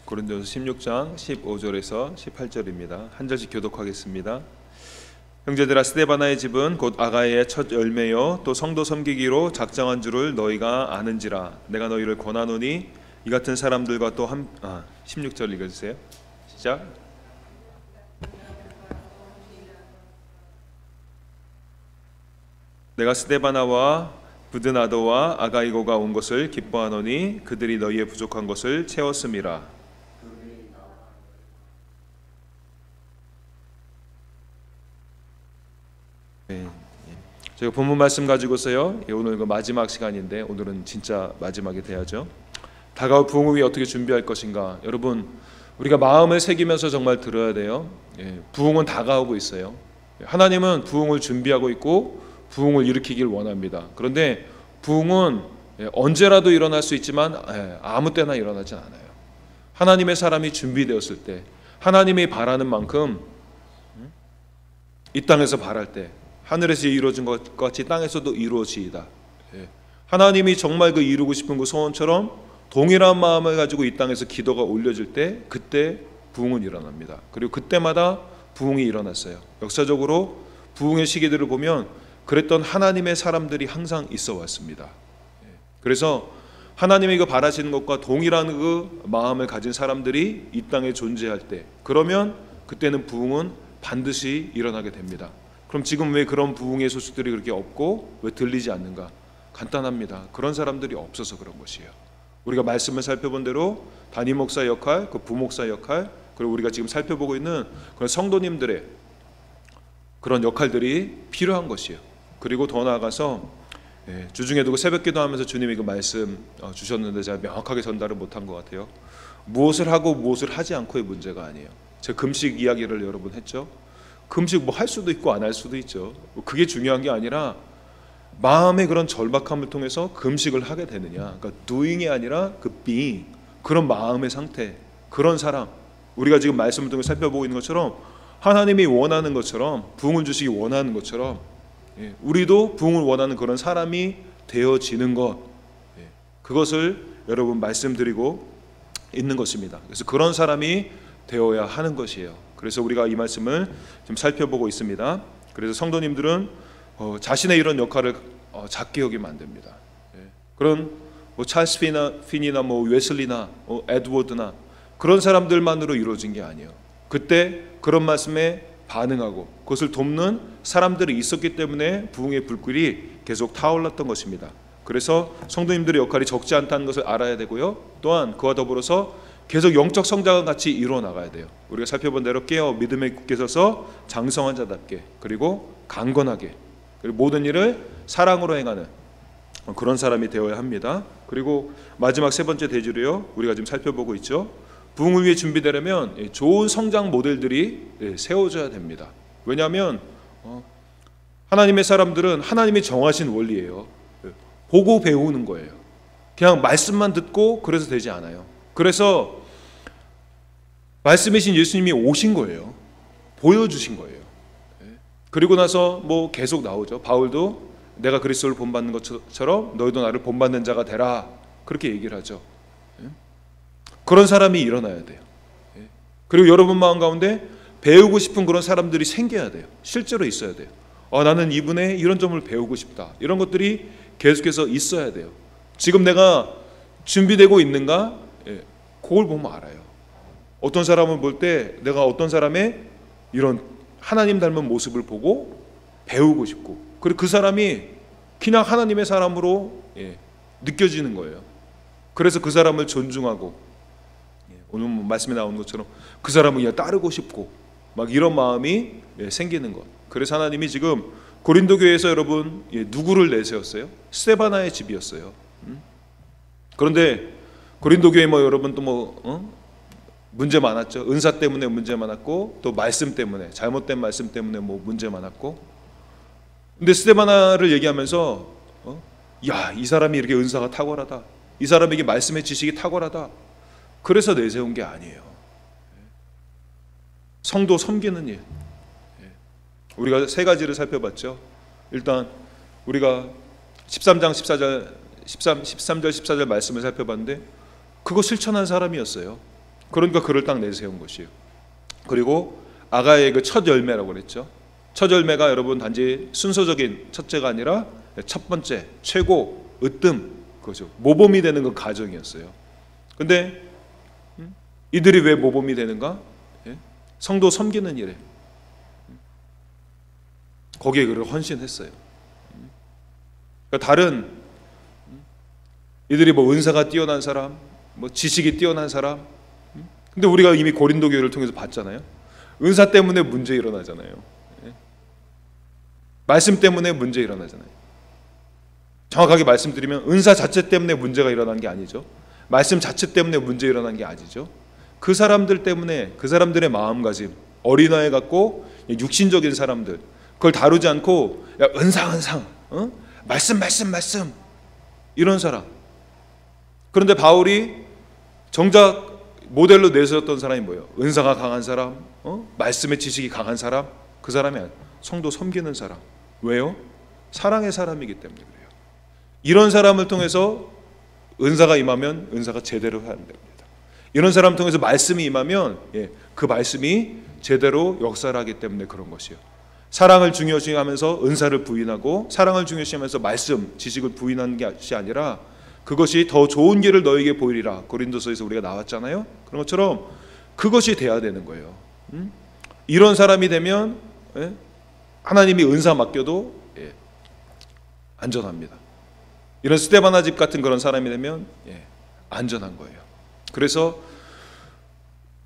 고린도서 16장 15절에서 18절입니다. 한 절씩 교독하겠습니다. 형제들아, 스데바나의 집은 곧 아가야의 첫 열매요 또 성도 섬기기로 작정한 줄을 너희가 아는지라. 내가 너희를 권하노니 이 같은 사람들과 또 16절 읽어주세요. 시작. 내가 스데바나와 부드나도와 아가이고가 온 것을 기뻐하노니 그들이 너희의 부족한 것을 채웠음이라. 제가 본문 말씀 가지고서요, 오늘 마지막 시간인데 오늘은 진짜 마지막이 돼야죠. 다가올 부흥을 위해 어떻게 준비할 것인가. 여러분, 우리가 마음을 새기면서 정말 들어야 돼요. 부흥은 다가오고 있어요. 하나님은 부흥을 준비하고 있고 부흥을 일으키길 원합니다. 그런데 부흥은 언제라도 일어날 수 있지만 아무 때나 일어나진 않아요. 하나님의 사람이 준비되었을 때, 하나님이 바라는 만큼 이 땅에서 바랄 때 하늘에서 이루어진 것 같이 땅에서도 이루어지이다. 하나님이 정말 그 이루고 싶은 그 소원처럼 동일한 마음을 가지고 이 땅에서 기도가 올려질 때, 그때 부흥은 일어납니다. 그리고 그때마다 부흥이 일어났어요. 역사적으로 부흥의 시기들을 보면 그랬던 하나님의 사람들이 항상 있어 왔습니다. 그래서 하나님이 그 바라시는 것과 동일한 그 마음을 가진 사람들이 이 땅에 존재할 때, 그러면 그때는 부흥은 반드시 일어나게 됩니다. 그럼 지금 왜 그런 부흥의 소식들이 그렇게 없고 왜 들리지 않는가? 간단합니다. 그런 사람들이 없어서 그런 것이에요. 우리가 말씀을 살펴본 대로 담임 목사 역할, 그 부목사 역할, 그리고 우리가 지금 살펴보고 있는 그런 성도님들의 그런 역할들이 필요한 것이에요. 그리고 더 나아가서 주중에도 새벽 기도하면서 주님이 그 말씀 주셨는데 제가 명확하게 전달을 못한 것 같아요. 무엇을 하고 무엇을 하지 않고의 문제가 아니에요. 제가 금식 이야기를 여러 번 했죠. 금식 뭐 할 수도 있고 안 할 수도 있죠. 그게 중요한 게 아니라 마음의 그런 절박함을 통해서 금식을 하게 되느냐, 그러니까 doing이 아니라 그 being, 그런 마음의 상태, 그런 사람, 우리가 지금 말씀을 통해 살펴보고 있는 것처럼 하나님이 원하는 것처럼, 부흥을 주시기 원하는 것처럼 우리도 부흥을 원하는 그런 사람이 되어지는 것, 그것을 여러분 말씀드리고 있는 것입니다. 그래서 그런 사람이 되어야 하는 것이에요. 그래서 우리가 이 말씀을 좀 살펴보고 있습니다. 그래서 성도님들은 자신의 이런 역할을 작게 여기면 안 됩니다. 그런 찰스 피니나 웨슬리나 에드워드나 그런 사람들만으로 이루어진 게 아니에요. 그때 그런 말씀에 반응하고 그것을 돕는 사람들이 있었기 때문에 부흥의 불길이 계속 타올랐던 것입니다. 그래서 성도님들의 역할이 적지 않다는 것을 알아야 되고요. 또한 그와 더불어서 계속 영적 성장과 같이 이루어 나가야 돼요. 우리가 살펴본 대로 깨어 믿음에 굳게 서서 장성한 자답게, 그리고 강건하게, 그리고 모든 일을 사랑으로 행하는 그런 사람이 되어야 합니다. 그리고 마지막 세 번째 대지로요, 우리가 지금 살펴보고 있죠. 부흥을 위해 준비되려면 좋은 성장 모델들이 세워져야 됩니다. 왜냐하면 하나님의 사람들은 하나님이 정하신 원리예요. 보고 배우는 거예요. 그냥 말씀만 듣고 그래서 되지 않아요. 그래서 말씀이신 예수님이 오신 거예요. 보여주신 거예요. 그리고 나서 계속 나오죠. 바울도 내가 그리스도를 본받는 것처럼 너희도 나를 본받는 자가 되라, 그렇게 얘기를 하죠. 그런 사람이 일어나야 돼요. 그리고 여러분 마음 가운데 배우고 싶은 그런 사람들이 생겨야 돼요. 실제로 있어야 돼요. 나는 이분의 이런 점을 배우고 싶다, 이런 것들이 계속해서 있어야 돼요. 지금 내가 준비되고 있는가? 그걸 보면 알아요. 어떤 사람을 볼 때 내가 어떤 사람의 이런 하나님 닮은 모습을 보고 배우고 싶고, 그리고 그 사람이 그냥 하나님의 사람으로 느껴지는 거예요. 그래서 그 사람을 존중하고, 오늘 말씀에 나오는 것처럼 그 사람을 그냥 따르고 싶고 막 이런 마음이 생기는 것. 그래서 하나님이 지금 고린도 교회에서 여러분 누구를 내세웠어요? 스데바나의 집이었어요. 그런데 고린도 교회 여러분 또 문제 많았죠. 은사 때문에 문제 많았고, 또 말씀 때문에, 잘못된 말씀 때문에 문제 많았고. 근데 스데바나를 얘기하면서 야, 이 사람이 이렇게 은사가 탁월하다, 이 사람에게 말씀의 지식이 탁월하다, 그래서 내세운 게 아니에요. 성도 섬기는 일. 우리가 세 가지를 살펴봤죠. 일단 우리가 13장 14절 13절 14절 말씀을 살펴봤는데 그거 실천한 사람이었어요. 그러니까 그를 딱 내세운 것이에요. 그리고 아가의 그 첫 열매라고 그랬죠. 첫 열매가 여러분 단지 순서적인 첫째가 아니라 첫 번째, 최고, 으뜸, 그거죠. 모범이 되는 그 가정이었어요. 근데 이들이 왜 모범이 되는가? 성도 섬기는 일에 거기에 그를 헌신했어요. 그러니까 다른 이들이 뭐 은사가 뛰어난 사람, 뭐 지식이 뛰어난 사람, 근데 우리가 이미 고린도 교회를 통해서 봤잖아요. 은사 때문에 문제 일어나잖아요. 말씀 때문에 문제 일어나잖아요. 정확하게 말씀드리면 은사 자체 때문에 문제가 일어난 게 아니죠. 말씀 자체 때문에 문제 일어난 게 아니죠. 그 사람들 때문에 그 사람들의 마음가짐, 어린아이 같고 육신적인 사람들, 그걸 다루지 않고 야, 은상, 말씀 이런 사람. 그런데 바울이 정작 모델로 내세웠던 사람이 뭐예요? 은사가 강한 사람, 말씀의 지식이 강한 사람, 그 사람이 아니에요. 성도 섬기는 사람. 왜요? 사랑의 사람이기 때문에 그래요. 이런 사람을 통해서 은사가 임하면 은사가 제대로 해야 됩니다. 이런 사람 통해서 말씀이 임하면 그 말씀이 제대로 역사를 하기 때문에 그런 것이에요. 사랑을 중요시하면서 은사를 부인하고 사랑을 중요시하면서 말씀, 지식을 부인하는 것이 아니라 그것이 더 좋은 길을 너에게 보이리라. 고린도서에서 우리가 나왔잖아요. 그런 것처럼 그것이 돼야 되는 거예요. 이런 사람이 되면 하나님이 은사 맡겨도 안전합니다. 이런 스데바나 집 같은 그런 사람이 되면 안전한 거예요. 그래서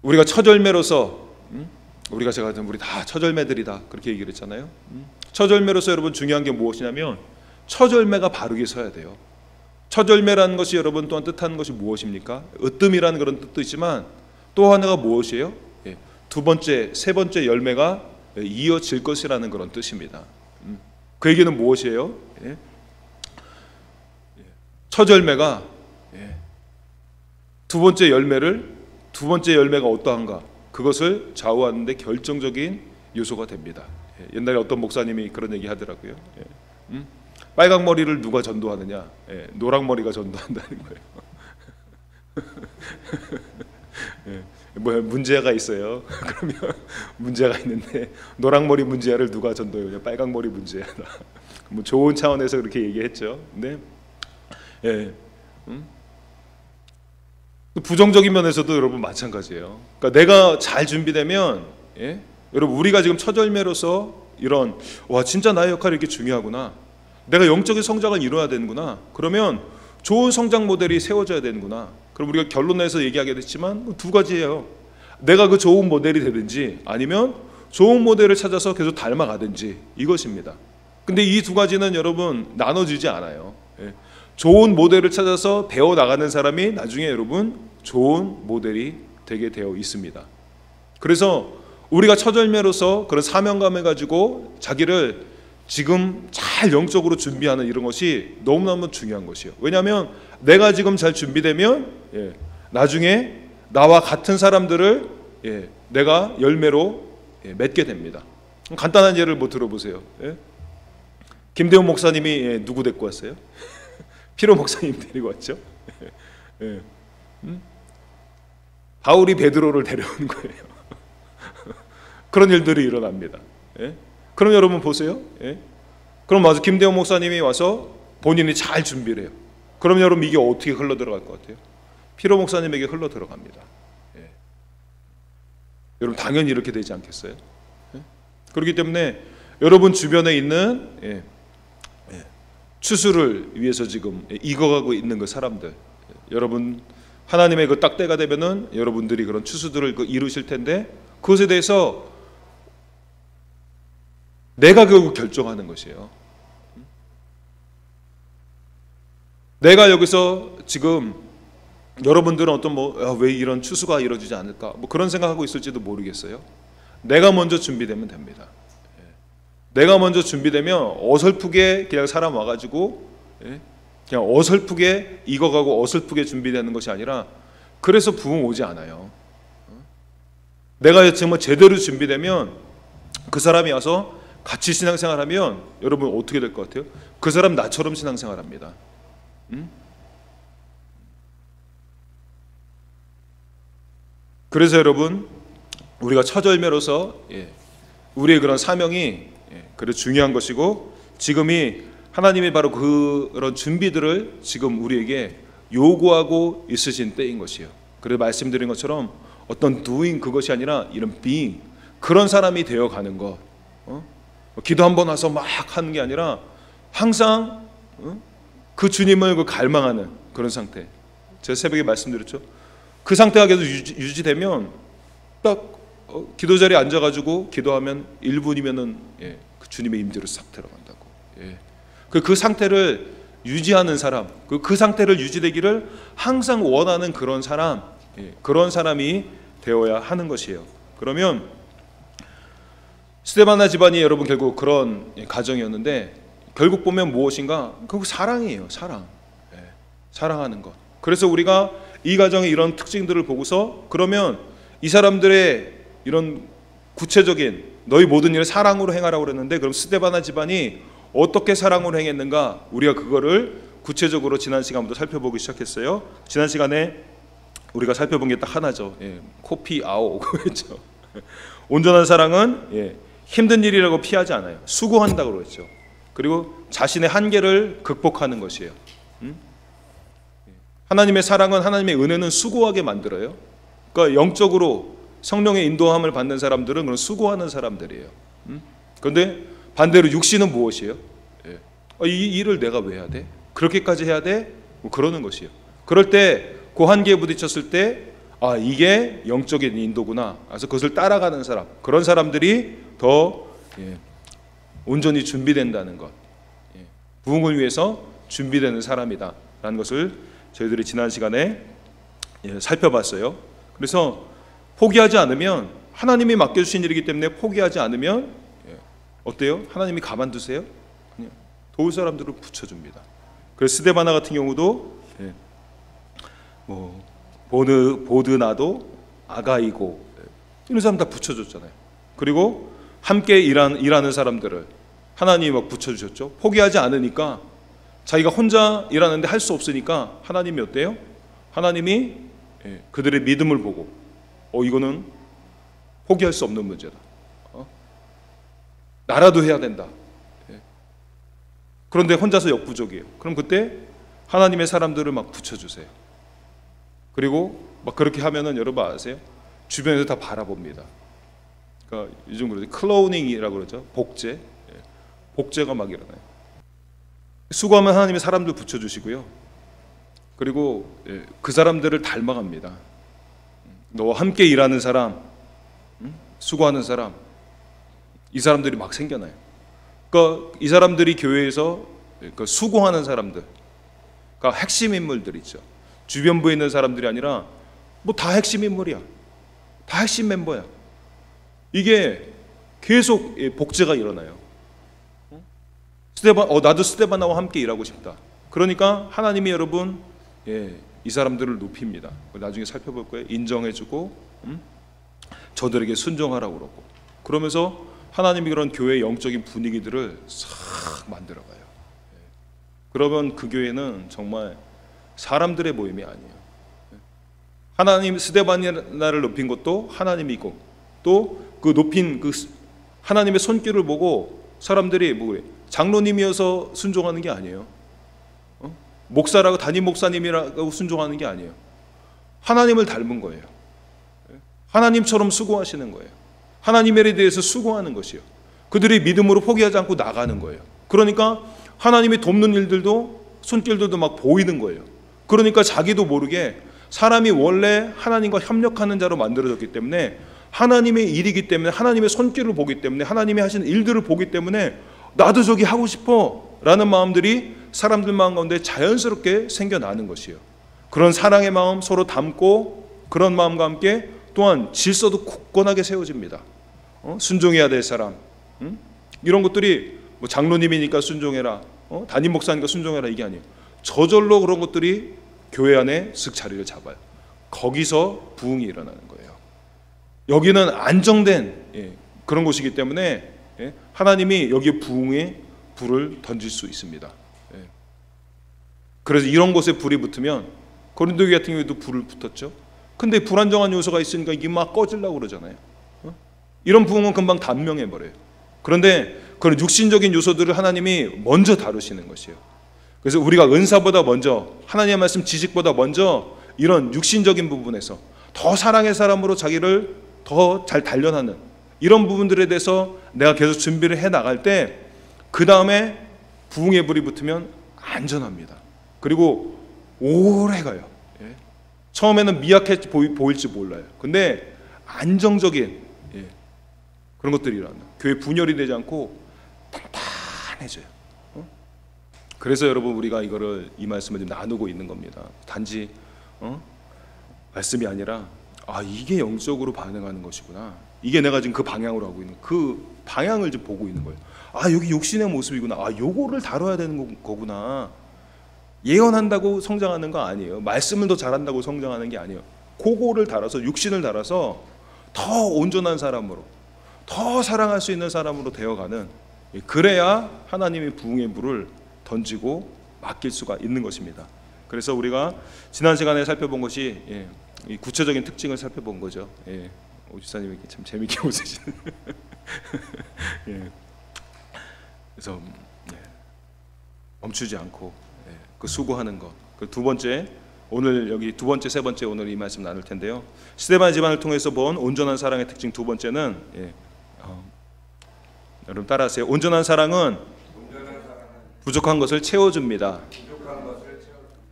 우리가 첫 열매로서 제가 우리 다 첫 열매들이다 그렇게 얘기를 했잖아요. 첫 열매로서 여러분 중요한 게 무엇이냐면 첫 열매가 바르게 서야 돼요. 첫 열매라는 것이 여러분 또한 뜻하는 것이 무엇입니까? 으뜸이라는 그런 뜻도 있지만 또 하나가 무엇이에요? 두 번째, 세 번째 열매가 이어질 것이라는 그런 뜻입니다. 그 얘기는 무엇이에요? 첫 열매가 두 번째 열매가 어떠한가? 그것을 좌우하는 데 결정적인 요소가 됩니다. 옛날에 어떤 목사님이 그런 얘기 하더라고요. 빨강 머리를 누가 전도하느냐? 노랑 머리가 전도한다는 거예요. 뭐 문제가 있어요. 그러면 문제가 있는데 노랑 머리 문제야를 누가 전도해요? 빨강 머리 문제야다. 뭐 좋은 차원에서 그렇게 얘기했죠. 근데 부정적인 면에서도 여러분 마찬가지예요. 그러니까 내가 잘 준비되면 여러분 우리가 지금 첫 열매로서 이런 와 진짜 나의 역할이 이렇게 중요하구나. 내가 영적인 성장을 이뤄야 되는구나. 그러면 좋은 성장 모델이 세워져야 되는구나. 그럼 우리가 결론에서 얘기하게 됐지만 두 가지예요. 내가 그 좋은 모델이 되든지 아니면 좋은 모델을 찾아서 계속 닮아가든지 이것입니다. 근데 이 두 가지는 여러분 나눠지지 않아요. 좋은 모델을 찾아서 배워나가는 사람이 나중에 여러분 좋은 모델이 되게 되어 있습니다. 그래서 우리가 첫 열매로서 그런 사명감을 가지고 자기를 지금 잘 영적으로 준비하는 이런 것이 너무너무 중요한 것이에요. 왜냐하면 내가 지금 잘 준비되면 나중에 나와 같은 사람들을 내가 열매로 맺게 됩니다. 간단한 예를 뭐 들어보세요. 김대훈 목사님이 누구 데리고 왔어요? 피로 목사님 데리고 왔죠. 바울이 베드로를 데려온 거예요. 그런 일들이 일어납니다. 그럼 여러분 보세요. 그럼 맞아 김대훈 목사님이 와서 본인이 잘 준비를 해요. 그럼 여러분 이게 어떻게 흘러 들어갈 것 같아요? 피로 목사님에게 흘러 들어갑니다. 여러분 당연히 이렇게 되지 않겠어요? 그렇기 때문에 여러분 주변에 있는 추수를 위해서 지금 익어가고 있는 그 사람들, 여러분 하나님의 그 딱 때가 되면은 여러분들이 그런 추수들을 이루실 텐데 그것에 대해서 내가 결국 결정하는 것이에요. 내가 여기서 지금 여러분들은 어떤 왜 이런 추수가 이루어지지 않을까 뭐 그런 생각하고 있을지도 모르겠어요. 내가 먼저 준비되면 됩니다. 내가 먼저 준비되면 어설프게 그냥 사람 와가지고 그냥 어설프게 익어가고 어설프게 준비되는 것이 아니라 그래서 부흥 오지 않아요. 내가 정말 제대로 준비되면 그 사람이 와서 같이 신앙생활하면 여러분 어떻게 될 것 같아요? 그 사람 나처럼 신앙생활합니다. 그래서 여러분, 우리가 처절매로서 우리의 그런 사명이 그래 중요한 것이고, 지금이 하나님이 바로 그런 준비들을 지금 우리에게 요구하고 있으신 때인 것이에요. 그래서 말씀드린 것처럼 어떤 doing 그것이 아니라 이런 being, 그런 사람이 되어가는 것. 기도 한번 와서 막 하는 게 아니라 항상 그 주님을 그 갈망하는 그런 상태. 제가 새벽에 말씀드렸죠. 그 상태가 계속 유지되면 딱 기도 자리에 앉아가지고 기도하면 1분이면은 그 주님의 임재로 싹 들어간다고. 그 상태를 유지하는 사람, 그 상태를 유지되기를 항상 원하는 그런 사람, 그런 사람이 되어야 하는 것이에요. 그러면 스데바나 집안이 여러분 결국 그런 가정이었는데, 결국 보면 무엇인가? 결국 사랑이에요. 사랑. 사랑하는 것. 그래서 우리가 이 가정의 이런 특징들을 보고서, 그러면 이 사람들의 이런 구체적인 너희 모든 일을 사랑으로 행하라고 그랬는데, 그럼 스데바나 집안이 어떻게 사랑으로 행했는가? 우리가 그거를 구체적으로 지난 시간부터 살펴보기 시작했어요. 지난 시간에 우리가 살펴본 게 딱 하나죠. 코피 아오 그랬죠. 온전한 사랑은 힘든 일이라고 피하지 않아요. 수고한다고 그랬죠. 그리고 자신의 한계를 극복하는 것이에요. 하나님의 사랑은, 하나님의 은혜는 수고하게 만들어요. 그러니까 영적으로 성령의 인도함을 받는 사람들은 그런 수고하는 사람들이에요. 그런데 반대로 육신은 무엇이에요? 이 일을 내가 왜 해야 돼? 그렇게까지 해야 돼? 뭐 그러는 것이에요. 그럴 때 그 한계에 부딪혔을 때, 이게 영적인 인도구나. 그래서 그것을 따라가는 사람, 그런 사람들이 더 온전히 준비된다는 것, 부흥을 위해서 준비되는 사람이다 라는 것을 저희들이 지난 시간에 살펴봤어요. 그래서 포기하지 않으면, 하나님이 맡겨주신 일이기 때문에 포기하지 않으면 어때요? 하나님이 가만두세요? 그냥 도울 사람들을 붙여줍니다. 그래서 스데바나 같은 경우도 보드나도, 아가이고, 이런 사람 다 붙여줬잖아요. 그리고 함께 일하는 사람들을 하나님이 막 붙여주셨죠. 포기하지 않으니까, 자기가 혼자 일하는데 할 수 없으니까 하나님이 어때요? 하나님이 그들의 믿음을 보고, 이거는 포기할 수 없는 문제다. 나라도 해야 된다. 그런데 혼자서 역부족이에요. 그럼 그때 하나님의 사람들을 막 붙여주세요. 그리고 막 그렇게 하면은 여러분 아세요? 주변에서 다 바라봅니다. 그러니까 요즘 그러죠. 클로닝이라고 그러죠. 복제. 복제가 막 일어나요. 수고하면 하나님의 사람들 붙여주시고요. 그리고 그 사람들을 닮아갑니다. 너와 함께 일하는 사람, 수고하는 사람, 이 사람들이 막 생겨나요. 그러니까 이 사람들이 교회에서 수고하는 사람들, 그러니까 핵심 인물들이죠. 주변부에 있는 사람들이 아니라 뭐 다 핵심 인물이야. 다 핵심 멤버야. 이게 계속 복제가 일어나요. 나도 스데바나와 함께 일하고 싶다. 그러니까 하나님이 여러분 이 사람들을 높입니다. 나중에 살펴볼 거예요. 인정해주고 저들에게 순종하라고 그러고, 그러면서 하나님이 그런 교회의 영적인 분위기들을 싹 만들어가요. 그러면 그 교회는 정말 사람들의 모임이 아니에요. 하나님 스데바나를 높인 것도 하나님이고, 또 그 높인 그 하나님의 손길을 보고 사람들이 뭐 그래, 장로님이어서 순종하는 게 아니에요. 목사라고 담임 목사님이라고 순종하는 게 아니에요. 하나님을 닮은 거예요. 하나님처럼 수고하시는 거예요. 하나님에 대해서 수고하는 것이요. 그들이 믿음으로 포기하지 않고 나가는 거예요. 그러니까 하나님이 돕는 일들도, 손길들도 막 보이는 거예요. 그러니까 자기도 모르게 사람이 원래 하나님과 협력하는 자로 만들어졌기 때문에, 하나님의 일이기 때문에, 하나님의 손길을 보기 때문에, 하나님이 하시는 일들을 보기 때문에 나도 저기 하고 싶어 라는 마음들이 사람들 마음 가운데 자연스럽게 생겨나는 것이에요. 그런 사랑의 마음 서로 담고, 그런 마음과 함께 또한 질서도 굳건하게 세워집니다. 순종해야 될 사람, 이런 것들이 뭐 장로님이니까 순종해라, 담임 목사니까 순종해라, 이게 아니에요. 저절로 그런 것들이 교회 안에 슥 자리를 잡아요. 거기서 부흥이 일어나는 거예요. 여기는 안정된 그런 곳이기 때문에 하나님이 여기에 부흥의 불을 던질 수 있습니다. 그래서 이런 곳에 불이 붙으면, 고린도 교회 같은 경우에도 불을 붙었죠. 근데 불안정한 요소가 있으니까 이게 막 꺼지려고 그러잖아요. 이런 부흥은 금방 단명해버려요. 그런데 그런 육신적인 요소들을 하나님이 먼저 다루시는 것이에요. 그래서 우리가 은사보다 먼저, 하나님의 말씀 지식보다 먼저 이런 육신적인 부분에서 더 사랑의 사람으로 자기를 더 잘 단련하는 이런 부분들에 대해서 내가 계속 준비를 해 나갈 때, 그 다음에 부흥의 불이 붙으면 안전합니다. 그리고 오래 가요. 처음에는 미약해 보일지 몰라요. 근데 안정적인 그런 것들이 일어나요. 교회 분열이 되지 않고 탄탄해져요. 그래서 여러분, 우리가 이 말씀을 좀 나누고 있는 겁니다. 단지 말씀이 아니라 이게 영적으로 반응하는 것이구나. 이게 내가 지금 그 방향으로 하고 있는, 그 방향을 좀 보고 있는 거예요. 여기 육신의 모습이구나. 요거를 다뤄야 되는 거구나. 예언한다고 성장하는 거 아니에요. 말씀을 더 잘한다고 성장하는 게 아니에요. 그거를 달아서, 육신을 달아서 더 온전한 사람으로, 더 사랑할 수 있는 사람으로 되어가는, 그래야 하나님의 부흥의 불을 던지고 맡길 수가 있는 것입니다. 그래서 우리가 지난 시간에 살펴본 것이 이 구체적인 특징을 살펴본 거죠. 오지사님이 참 재밌게 웃으시는. 그래서 멈추지 않고 그 수고하는 것. 그 두 번째, 오늘 여기 두 번째, 세 번째 오늘 이 말씀 나눌 텐데요. 스데반 집안을 통해서 본 온전한 사랑의 특징 두 번째는 여러분 따라하세요. 온전한 사랑은 부족한 것을 채워줍니다.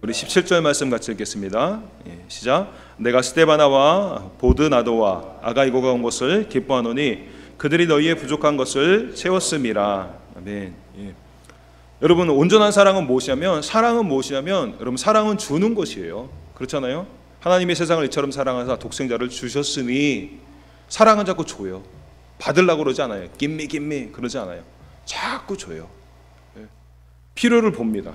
우리 17절 말씀 같이 읽겠습니다. 시작. 내가 스데바나와 보드나도와 아가이고가 온 것을 기뻐하노니 그들이 너희의 부족한 것을 채웠음이라. 아멘. 여러분, 온전한 사랑은 무엇이냐면, 여러분, 사랑은 주는 것이에요. 그렇잖아요. 하나님이 세상을 이처럼 사랑하사 독생자를 주셨으니, 사랑은 자꾸 줘요. 받으려고 그러지 않아요. give me 그러지 않아요. 자꾸 줘요. 필요를 봅니다.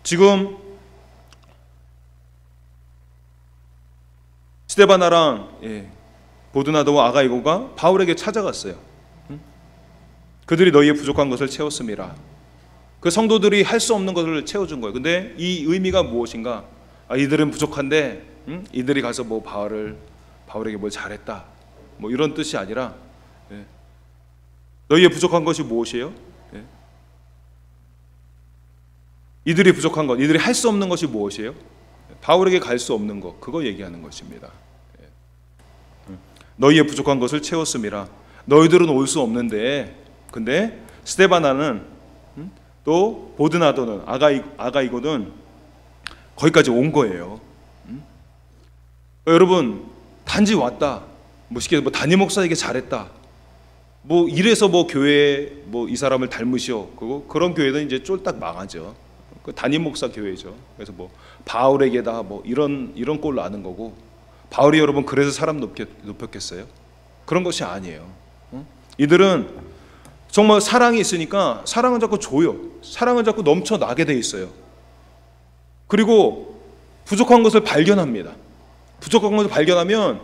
지금 스데바나랑 보드나도와 아가이고가 바울에게 찾아갔어요. 그들이 너희의 부족한 것을 채웠음이라. 그 성도들이 할 수 없는 것을 채워준 거예요. 근데 이 의미가 무엇인가? 이들은 부족한데 이들이 가서 뭐 바울에게 뭘 잘했다, 뭐 이런 뜻이 아니라, 너희의 부족한 것이 무엇이에요? 이들이 부족한 것, 이들이 할 수 없는 것이 무엇이에요? 바울에게 갈 수 없는 것, 그거 얘기하는 것입니다. 너희의 부족한 것을 채웠음이라. 너희들은 올 수 없는데, 근데 스데바나는 또 보드나도는 아가이고는 거기까지 온 거예요. 여러분, 단지 왔다, 뭐 쉽게 뭐 담임 목사에게 잘했다, 뭐 이래서 뭐 교회에 뭐 이 사람을 닮으시오, 그런 교회는 이제 쫄딱 망하죠. 그 담임 목사 교회죠. 그래서 뭐 바울에게다 뭐 이런 꼴로 아는 거고, 바울이 여러분 그래서 사람 높였겠어요? 그런 것이 아니에요. 이들은 정말 사랑이 있으니까 사랑은 자꾸 줘요. 사랑은 자꾸 넘쳐나게 돼 있어요. 그리고 부족한 것을 발견합니다. 부족한 것을 발견하면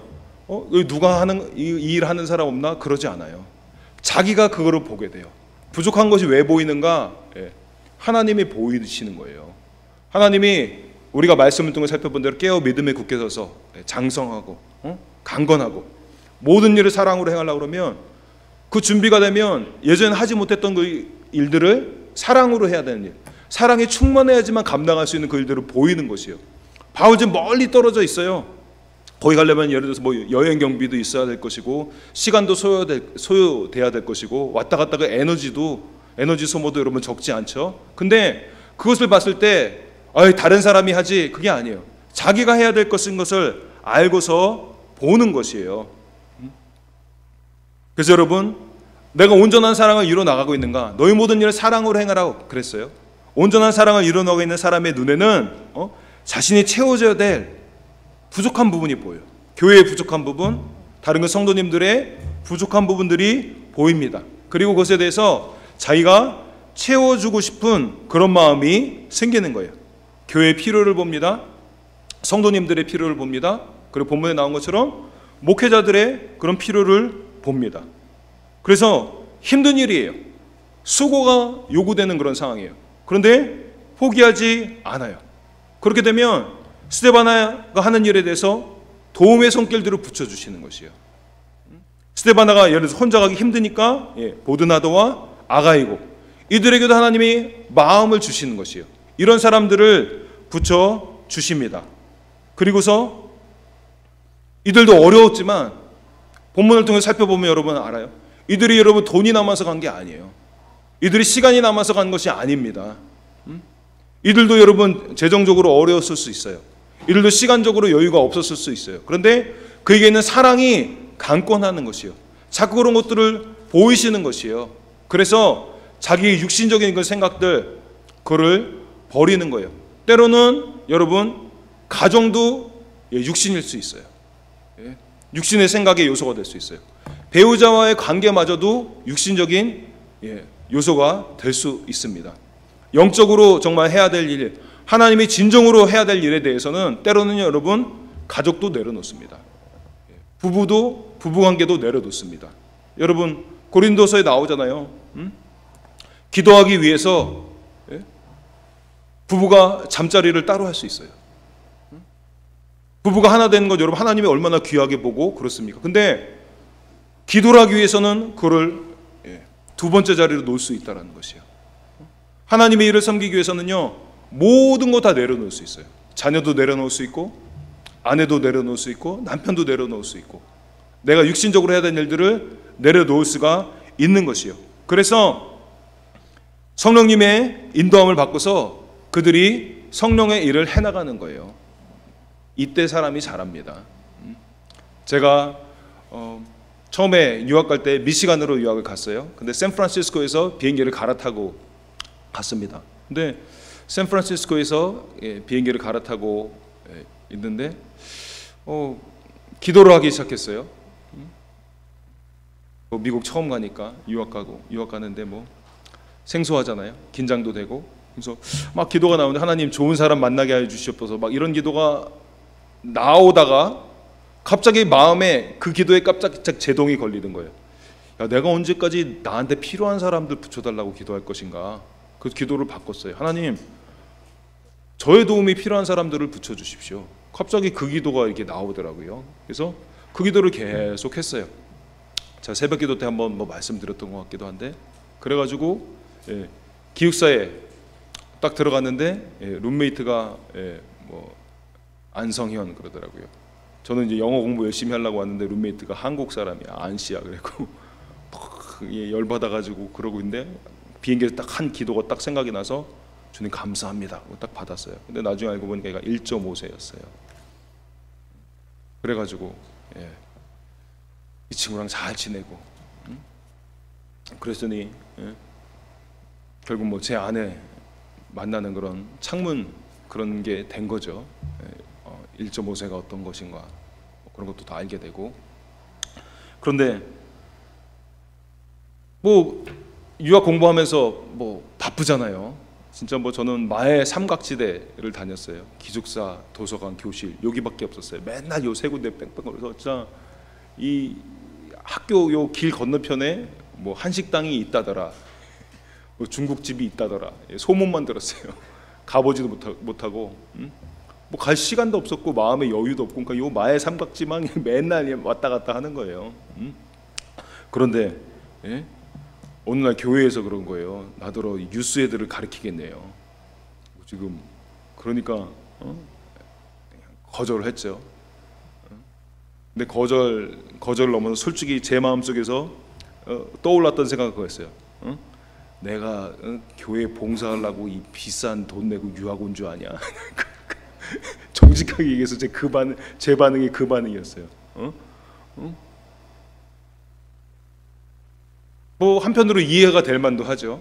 여기 누가 하는 이 일 하는 사람 없나? 그러지 않아요. 자기가 그거를 보게 돼요. 부족한 것이 왜 보이는가? 하나님이 보이시는 거예요. 하나님이 우리가 말씀을 통해 살펴본 대로 깨어 믿음에 굳게 서서 장성하고 강건하고 모든 일을 사랑으로 행하려고 그러면, 그 준비가 되면 예전에 하지 못했던 그 일들을 사랑으로 해야 되는 일, 사랑이 충만해야지만 감당할 수 있는 그 일들을 보이는 것이에요. 바울 지금 멀리 떨어져 있어요. 거기 가려면 예를 들어서 뭐 여행 경비도 있어야 될 것이고, 시간도 소요돼야 될 것이고, 왔다 갔다 그 에너지 소모도 여러분 적지 않죠. 근데 그것을 봤을 때 다른 사람이 하지, 그게 아니에요. 자기가 해야 될 것을 알고서 보는 것이에요. 그래서 여러분, 내가 온전한 사랑을 이루어나가고 있는가? 너희 모든 일을 사랑으로 행하라고 그랬어요. 온전한 사랑을 이루어나가고 있는 사람의 눈에는 자신이 채워져야 될 부족한 부분이 보여요. 교회의 부족한 부분, 다른 그 성도님들의 부족한 부분들이 보입니다. 그리고 그것에 대해서 자기가 채워주고 싶은 그런 마음이 생기는 거예요. 교회의 필요를 봅니다. 성도님들의 필요를 봅니다. 그리고 본문에 나온 것처럼 목회자들의 그런 필요를 봅니다. 그래서 힘든 일이에요. 수고가 요구되는 그런 상황이에요. 그런데 포기하지 않아요. 그렇게 되면 스데바나가 하는 일에 대해서 도움의 손길들을 붙여주시는 것이에요. 스데바나가 예를 들어서 혼자 가기 힘드니까 보드나도와 아가이고, 이들에게도 하나님이 마음을 주시는 것이에요. 이런 사람들을 붙여주십니다. 그리고서 이들도 어려웠지만 본문을 통해 살펴보면 여러분 알아요. 이들이 여러분 돈이 남아서 간 게 아니에요. 이들이 시간이 남아서 간 것이 아닙니다. 이들도 여러분 재정적으로 어려웠을 수 있어요. 이들도 시간적으로 여유가 없었을 수 있어요. 그런데 그에게는 사랑이 강권하는 것이요, 자꾸 그런 것들을 보이시는 것이에요. 그래서 자기의 육신적인 그 생각들, 그를 버리는 거예요. 때로는 여러분 가정도 육신일 수 있어요. 육신의 생각의 요소가 될 수 있어요. 배우자와의 관계마저도 육신적인 요소가 될 수 있습니다. 영적으로 정말 해야 될 일, 하나님이 진정으로 해야 될 일에 대해서는 때로는 여러분 가족도 내려놓습니다. 부부도, 부부관계도 내려놓습니다. 여러분 고린도서에 나오잖아요. 기도하기 위해서 부부가 잠자리를 따로 할 수 있어요. 부부가 하나 되는 것 여러분 하나님이 얼마나 귀하게 보고 그렇습니까? 근데 기도를 하기 위해서는 그를 두 번째 자리로 놓을 수 있다는 것이에요. 하나님의 일을 섬기기 위해서는요, 모든 거 다 내려놓을 수 있어요. 자녀도 내려놓을 수 있고, 아내도 내려놓을 수 있고, 남편도 내려놓을 수 있고, 내가 육신적으로 해야 되는 일들을 내려놓을 수가 있는 것이에요. 그래서 성령님의 인도함을 받고서 그들이 성령의 일을 해나가는 거예요. 이때 사람이 잘합니다. 제가 처음에 유학 갈 때 미시간으로 유학을 갔어요. 근데 샌프란시스코에서 비행기를 갈아타고 갔습니다. 근데 샌프란시스코에서 비행기를 갈아타고 있는데 기도를 하기 시작했어요. 미국 처음 가니까 유학 가는데 뭐 생소하잖아요. 긴장도 되고. 그래서 막 기도가 나오는데 하나님 좋은 사람 만나게 해 주시옵소서, 막 이런 기도가 나오다가 갑자기 마음에 그 기도에 깜짝 제동이 걸리는 거예요. 야, 내가 언제까지 나한테 필요한 사람들 붙여달라고 기도할 것인가. 그 기도를 바꿨어요. 하나님, 저의 도움이 필요한 사람들을 붙여주십시오. 갑자기 그 기도가 이렇게 나오더라고요. 그래서 그 기도를 계속 했어요. 제가 새벽 기도 때 한번 뭐 말씀드렸던 것 같기도 한데, 그래가지고 기숙사에 딱 들어갔는데 룸메이트가 뭐 안성현 그러더라고요. 저는 이제 영어 공부 열심히 하려고 왔는데 룸메이트가 한국 사람이야, 안씨야. 그래고 열받아가지고 그러고 있는데 비행기에서 딱 한 기도가 딱 생각이 나서 주님 감사합니다 딱 받았어요. 근데 나중에 알고 보니까 얘가 1.5세였어요. 그래가지고 이 친구랑 잘 지내고, 그랬더니 결국 뭐 제 아내 만나는 그런 창문 그런 게 된 거죠. 1.5세가 어떤 것인가 그런 것도 다 알게 되고. 그런데 뭐 유학 공부하면서 뭐 바쁘잖아요. 진짜 뭐 저는 마의 삼각지대를 다녔어요. 기숙사, 도서관, 교실 여기밖에 없었어요. 맨날 요 세 군데 뺑뺑 거려서 진짜 이 학교 요 길 건너편에 뭐 한식당이 있다더라, 뭐 중국집이 있다더라, 소문만 들었어요. 가보지도 못하고 뭐 갈 시간도 없었고 마음의 여유도 없고, 그러니까 요 마의 삼각지만 맨날 왔다 갔다 하는 거예요. 그런데 어느 날 교회에서 그런 거예요. 나더러 유스 애들을 가르치겠네요. 지금 그러니까 거절을 했죠. 근데 거절 넘어서 솔직히 제 마음속에서 떠올랐던 생각은 그거였어요. 내가 교회 봉사하려고 이 비싼 돈 내고 유학 온 줄 아냐. 정직하게 얘기해서 제 반응이 그 반응이었어요. 뭐 한편으로 이해가 될 만도 하죠.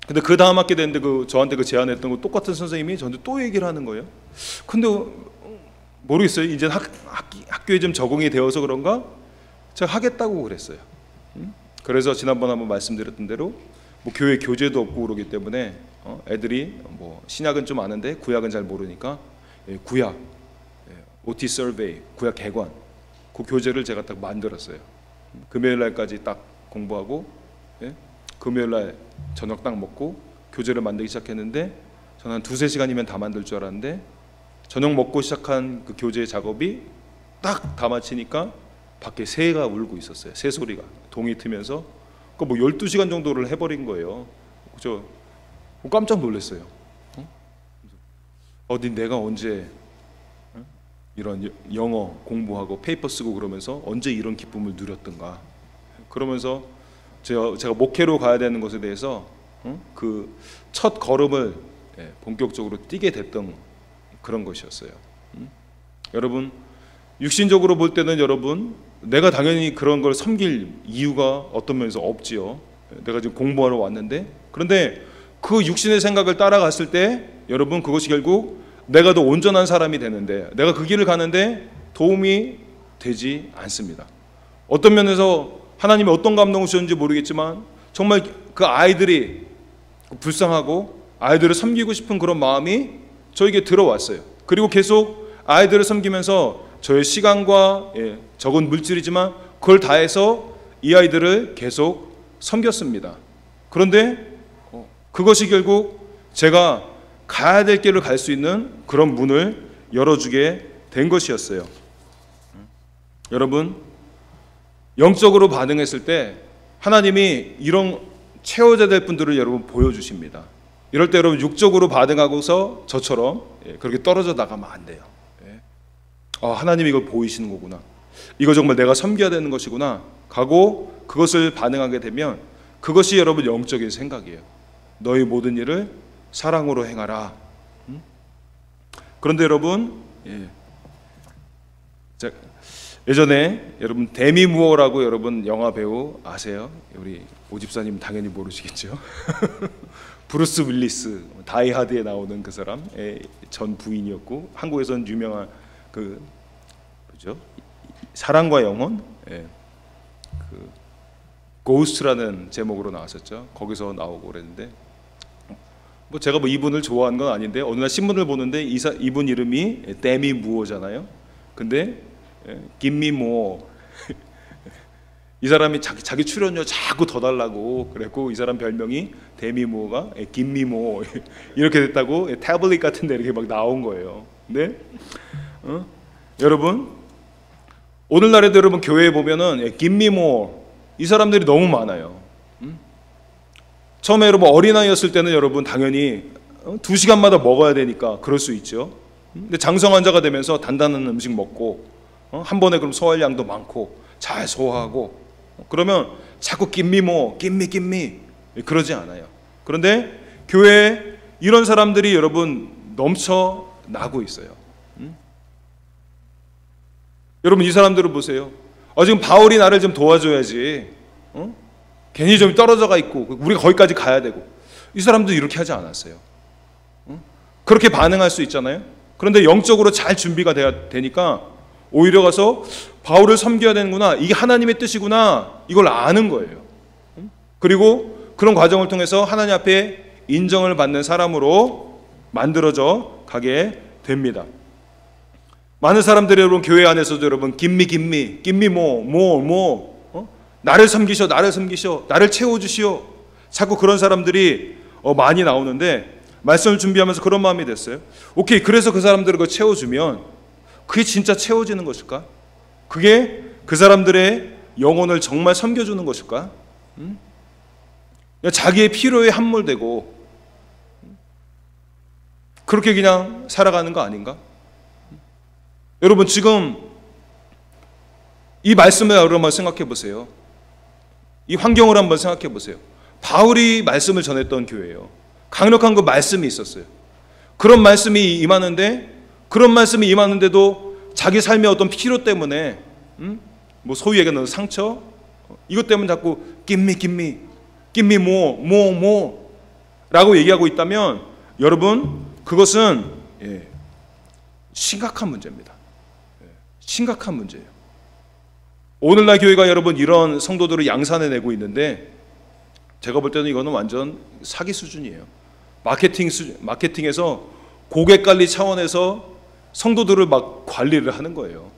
근데 그 다음 학기 됐는데 저한테 제안했던 거 똑같은 선생님이 저한테 또 얘기를 하는 거예요. 근데 모르겠어요. 이제 학교에 좀 적응이 되어서 그런가 제가 하겠다고 그랬어요. 그래서 지난번 한번 말씀드렸던 대로 뭐 교회 교재도 없고 그러기 때문에 애들이 뭐 신약은 좀 아는데 구약은 잘 모르니까 구약, OT 서베이, 구약 개관 그 교재를 제가 딱 만들었어요. 금요일 날까지 딱 공부하고 금요일 날 저녁 딱 먹고 교재를 만들기 시작했는데 저는 한 2-3시간이면 다 만들 줄 알았는데 저녁 먹고 시작한 그 교제 작업이 딱 다 마치니까 밖에 새가 울고 있었어요. 새 소리가 동이 트면서 그 뭐 12시간 정도를 해버린 거예요. 저 깜짝 놀랐어요. 어디 내가 언제 이런 영어 공부하고 페이퍼 쓰고 그러면서 언제 이런 기쁨을 누렸던가. 그러면서 제가 목회로 가야 되는 것에 대해서 그 첫 걸음을 본격적으로 뛰게 됐던 그런 것이었어요. 여러분, 육신적으로 볼 때는 여러분, 내가 당연히 그런 걸 섬길 이유가 어떤 면에서 없지요. 내가 지금 공부하러 왔는데, 그런데 그 육신의 생각을 따라갔을 때 여러분, 그것이 결국 내가 더 온전한 사람이 되는데, 내가 그 길을 가는데 도움이 되지 않습니다. 어떤 면에서 하나님이 어떤 감동을 주셨는지 모르겠지만 정말 그 아이들이 불쌍하고 아이들을 섬기고 싶은 그런 마음이 저에게 들어왔어요. 그리고 계속 아이들을 섬기면서 저의 시간과 적은 물질이지만 그걸 다해서 이 아이들을 계속 섬겼습니다. 그런데 그것이 결국 제가 가야 될 길을 갈 수 있는 그런 문을 열어주게 된 것이었어요. 여러분, 영적으로 반응했을 때 하나님이 이런 채워져야 될 분들을 여러분 보여주십니다. 이럴 때 여러분 육적으로 반응하고서 저처럼 그렇게 떨어져 나가면 안 돼요. 하나님이 이걸 보이시는 거구나, 이거 정말 내가 섬겨야 되는 것이구나 가고 그것을 반응하게 되면 그것이 여러분 영적인 생각이에요. 너희 모든 일을 사랑으로 행하라. 그런데 여러분, 예전에 여러분 데미 무어라고 여러분 영화 배우 아세요? 우리 오집사님 당연히 모르시겠죠. 브루스 윌리스, 다이하드에 나오는 그 사람의 전 부인이었고, 한국에서는 유명한 그 뭐죠? 사랑과 영혼, 그 고스트라는 제목으로 나왔었죠. 거기서 나오고 그랬는데, 뭐 제가 뭐 이분을 좋아하는 건 아닌데 어느 날 신문을 보는데 이분 이름이 데미 무어잖아요. 근데 김미 무어, 이 사람이 자기 출연료 자꾸 더 달라고 그랬고, 이 사람 별명이 데미 무어가 김미 무어 이렇게 됐다고 태블릿 같은 데 이렇게 막 나온 거예요. 근데 여러분, 오늘날에도 여러분 교회에 보면은 김미 무어 이 사람들이 너무 많아요. 처음에 여러분 어린아이였을 때는 여러분 당연히 2시간마다 먹어야 되니까 그럴 수 있죠. 근데 장성 환자가 되면서 단단한 음식 먹고 한 번에 그럼 소화량도 많고 잘 소화하고 그러면 자꾸 김미모 김미 그러지 않아요. 그런데 교회에 이런 사람들이 여러분 넘쳐나고 있어요. 여러분 이 사람들을 보세요. 지금 바울이 나를 좀 도와줘야지, 괜히 좀 떨어져가 있고 우리가 거기까지 가야 되고, 이 사람도 이렇게 하지 않았어요. 그렇게 반응할 수 있잖아요. 그런데 영적으로 잘 준비가 되니까 오히려 가서 바울을 섬겨야 되는구나, 이게 하나님의 뜻이구나, 이걸 아는 거예요. 그리고 그런 과정을 통해서 하나님 앞에 인정을 받는 사람으로 만들어져 가게 됩니다. 많은 사람들이 여러분 교회 안에서도 여러분 김미 나를 섬기셔, 나를 채워주시오, 자꾸 그런 사람들이 많이 나오는데, 말씀을 준비하면서 그런 마음이 됐어요. 오케이, 그래서 그 사람들을 채워주면 그게 진짜 채워지는 것일까? 그게 그 사람들의 영혼을 정말 섬겨주는 것일까? 자기의 필요에 함몰되고 그렇게 그냥 살아가는 거 아닌가? 여러분 지금 이 말씀을 여러분 한번 생각해 보세요. 이 환경을 한번 생각해 보세요. 바울이 말씀을 전했던 교회예요. 강력한 그 말씀이 있었어요. 그런 말씀이 임하는데도 자기 삶의 어떤 필요 때문에 뭐 소위 얘기하는 상처, 이것 때문에 자꾸 김미 라고 얘기하고 있다면 여러분 그것은 심각한 문제입니다. 심각한 문제예요. 오늘날 교회가 여러분 이런 성도들을 양산해내고 있는데, 제가 볼 때는 이거는 완전 사기 수준이에요. 마케팅에서 고객 관리 차원에서 성도들을 막 관리를 하는 거예요.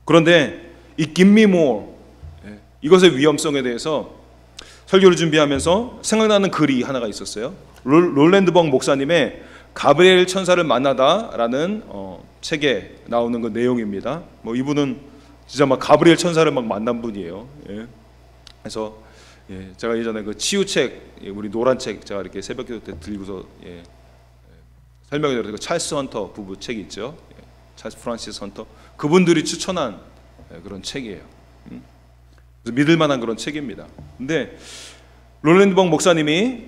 그런데 이 김미모, 이것의 위험성에 대해서 설교를 준비하면서 생각나는 글이 하나가 있었어요. 롤랜드 벙 목사님의 가브리엘 천사를 만나다라는 책에 나오는 그 내용입니다. 뭐 이분은 진짜 막 가브리엘 천사를 막 만난 분이에요. 예. 그래서 제가 예전에 그 치유책, 우리 노란 책 제가 이렇게 새벽기도 때 들고서 설명해 드렸던 그 찰스 헌터 부부 책이 있죠. 찰스 프란시스 헌터, 그분들이 추천한 그런 책이에요. 그래서 믿을 만한 그런 책입니다. 근데 롤랜드벙 목사님이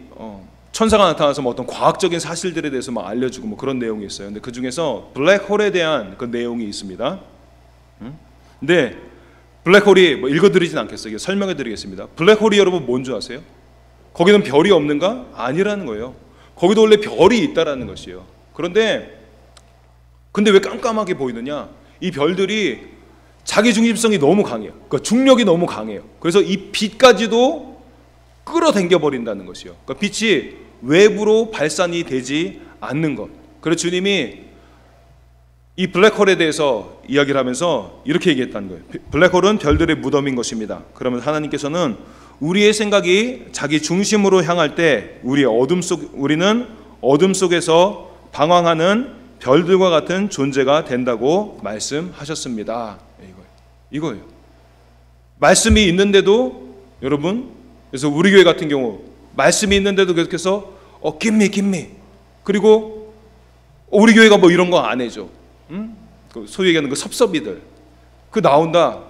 천사가 나타나서 뭐 어떤 과학적인 사실들에 대해서 막 알려주고 뭐 그런 내용이 있어요. 근데 그 중에서 블랙홀에 대한 그 내용이 있습니다. 근데 블랙홀이 뭐 읽어드리진 않겠어요. 설명해드리겠습니다. 블랙홀이 여러분 뭔지 아세요? 거기는 별이 없는가? 아니라는 거예요. 거기도 원래 별이 있다라는 것이에요. 근데 왜 깜깜하게 보이느냐? 이 별들이 자기 중심성이 너무 강해요. 그러니까 중력이 너무 강해요. 그래서 이 빛까지도 끌어당겨 버린다는 것이요. 그러니까 빛이 외부로 발산이 되지 않는 것. 그래서 주님이 이 블랙홀에 대해서 이야기를 하면서 이렇게 얘기했다는 거예요. 블랙홀은 별들의 무덤인 것입니다. 그러면 하나님께서는 우리의 생각이 자기 중심으로 향할 때 우리는 어둠 속에서 방황하는 별들과 같은 존재가 된다고 말씀하셨습니다. 이거예요. 말씀이 있는데도 여러분, 그래서 우리 교회 같은 경우 말씀이 있는데도 계속해서 김미 그리고 우리 교회가 뭐 이런 거 안 해줘. 소위 얘기하는 그 섭섭이들 그 나온다.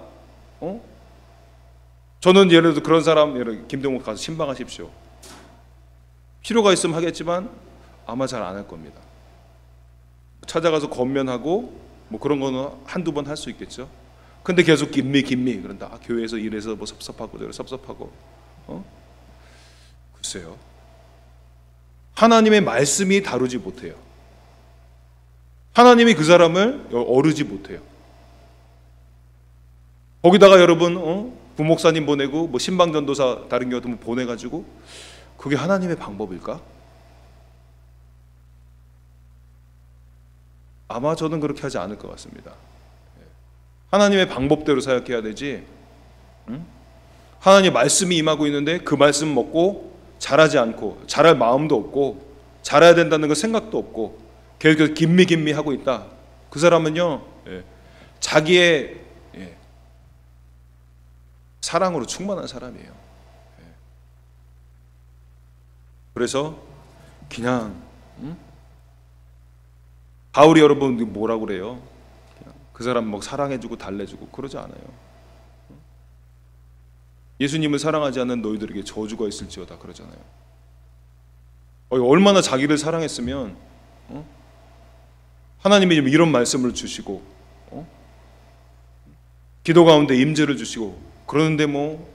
저는 예를 들어 그런 사람, 김동욱 가서 신방하십시오. 필요가 있으면 하겠지만 아마 잘 안 할 겁니다. 찾아가서 건면하고 뭐 그런 거는 한두 번 할 수 있겠죠. 근데 계속 김미 그런다. 교회에서 이래서 뭐 섭섭하고 저래 섭섭하고. 글쎄요. 하나님의 말씀이 다루지 못해요. 하나님이 그 사람을 어르지 못해요. 거기다가 여러분 부목사님 보내고 뭐 신방전도사 다른 교회 같은 거 보내가지고 그게 하나님의 방법일까? 아마 저는 그렇게 하지 않을 것 같습니다. 하나님의 방법대로 사역해야 되지. 하나님의 말씀이 임하고 있는데 그 말씀 먹고 잘하지 않고 잘할 마음도 없고 잘해야 된다는 그 생각도 없고 계속 김미 하고 있다. 그 사람은요 자기의 사랑으로 충만한 사람이에요. 그래서 그냥 바울이 여러분 뭐라고 그래요? 그냥 그 사람 뭐 사랑해주고 달래주고 그러지 않아요. 예수님을 사랑하지 않는 너희들에게 저주가 있을지어다 그러잖아요. 얼마나 자기를 사랑했으면 하나님이 이런 말씀을 주시고 기도 가운데 임재를 주시고 그러는데 뭐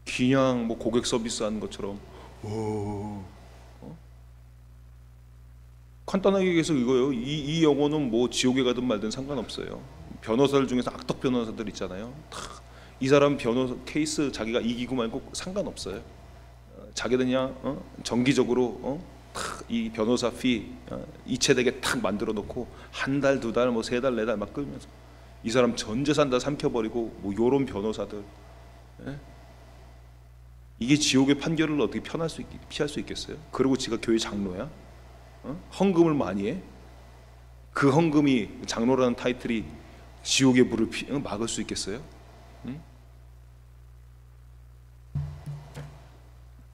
그냥 뭐 고객 서비스 하는 것처럼 간단하게 얘기해서 이거예요. 이 영혼은 뭐 지옥에 가든 말든 상관없어요. 변호사들 중에서 악덕 변호사들 있잖아요. 이 사람 변호사 케이스 자기가 이기고 말고 상관없어요. 자기는 그냥 정기적으로 이 변호사 피 이체되게 탁 만들어 놓고 한 달, 두 달, 뭐 세 달, 네 달 막 끌면서 이 사람 전 재산 다 삼켜버리고 뭐 요런 변호사들. 이게 지옥의 판결을 어떻게 피할 수 있겠어요? 그리고 지가 교회 장로야? 헌금을 많이 해? 그 헌금이 장로라는 타이틀이 지옥의 불을 막을 수 있겠어요?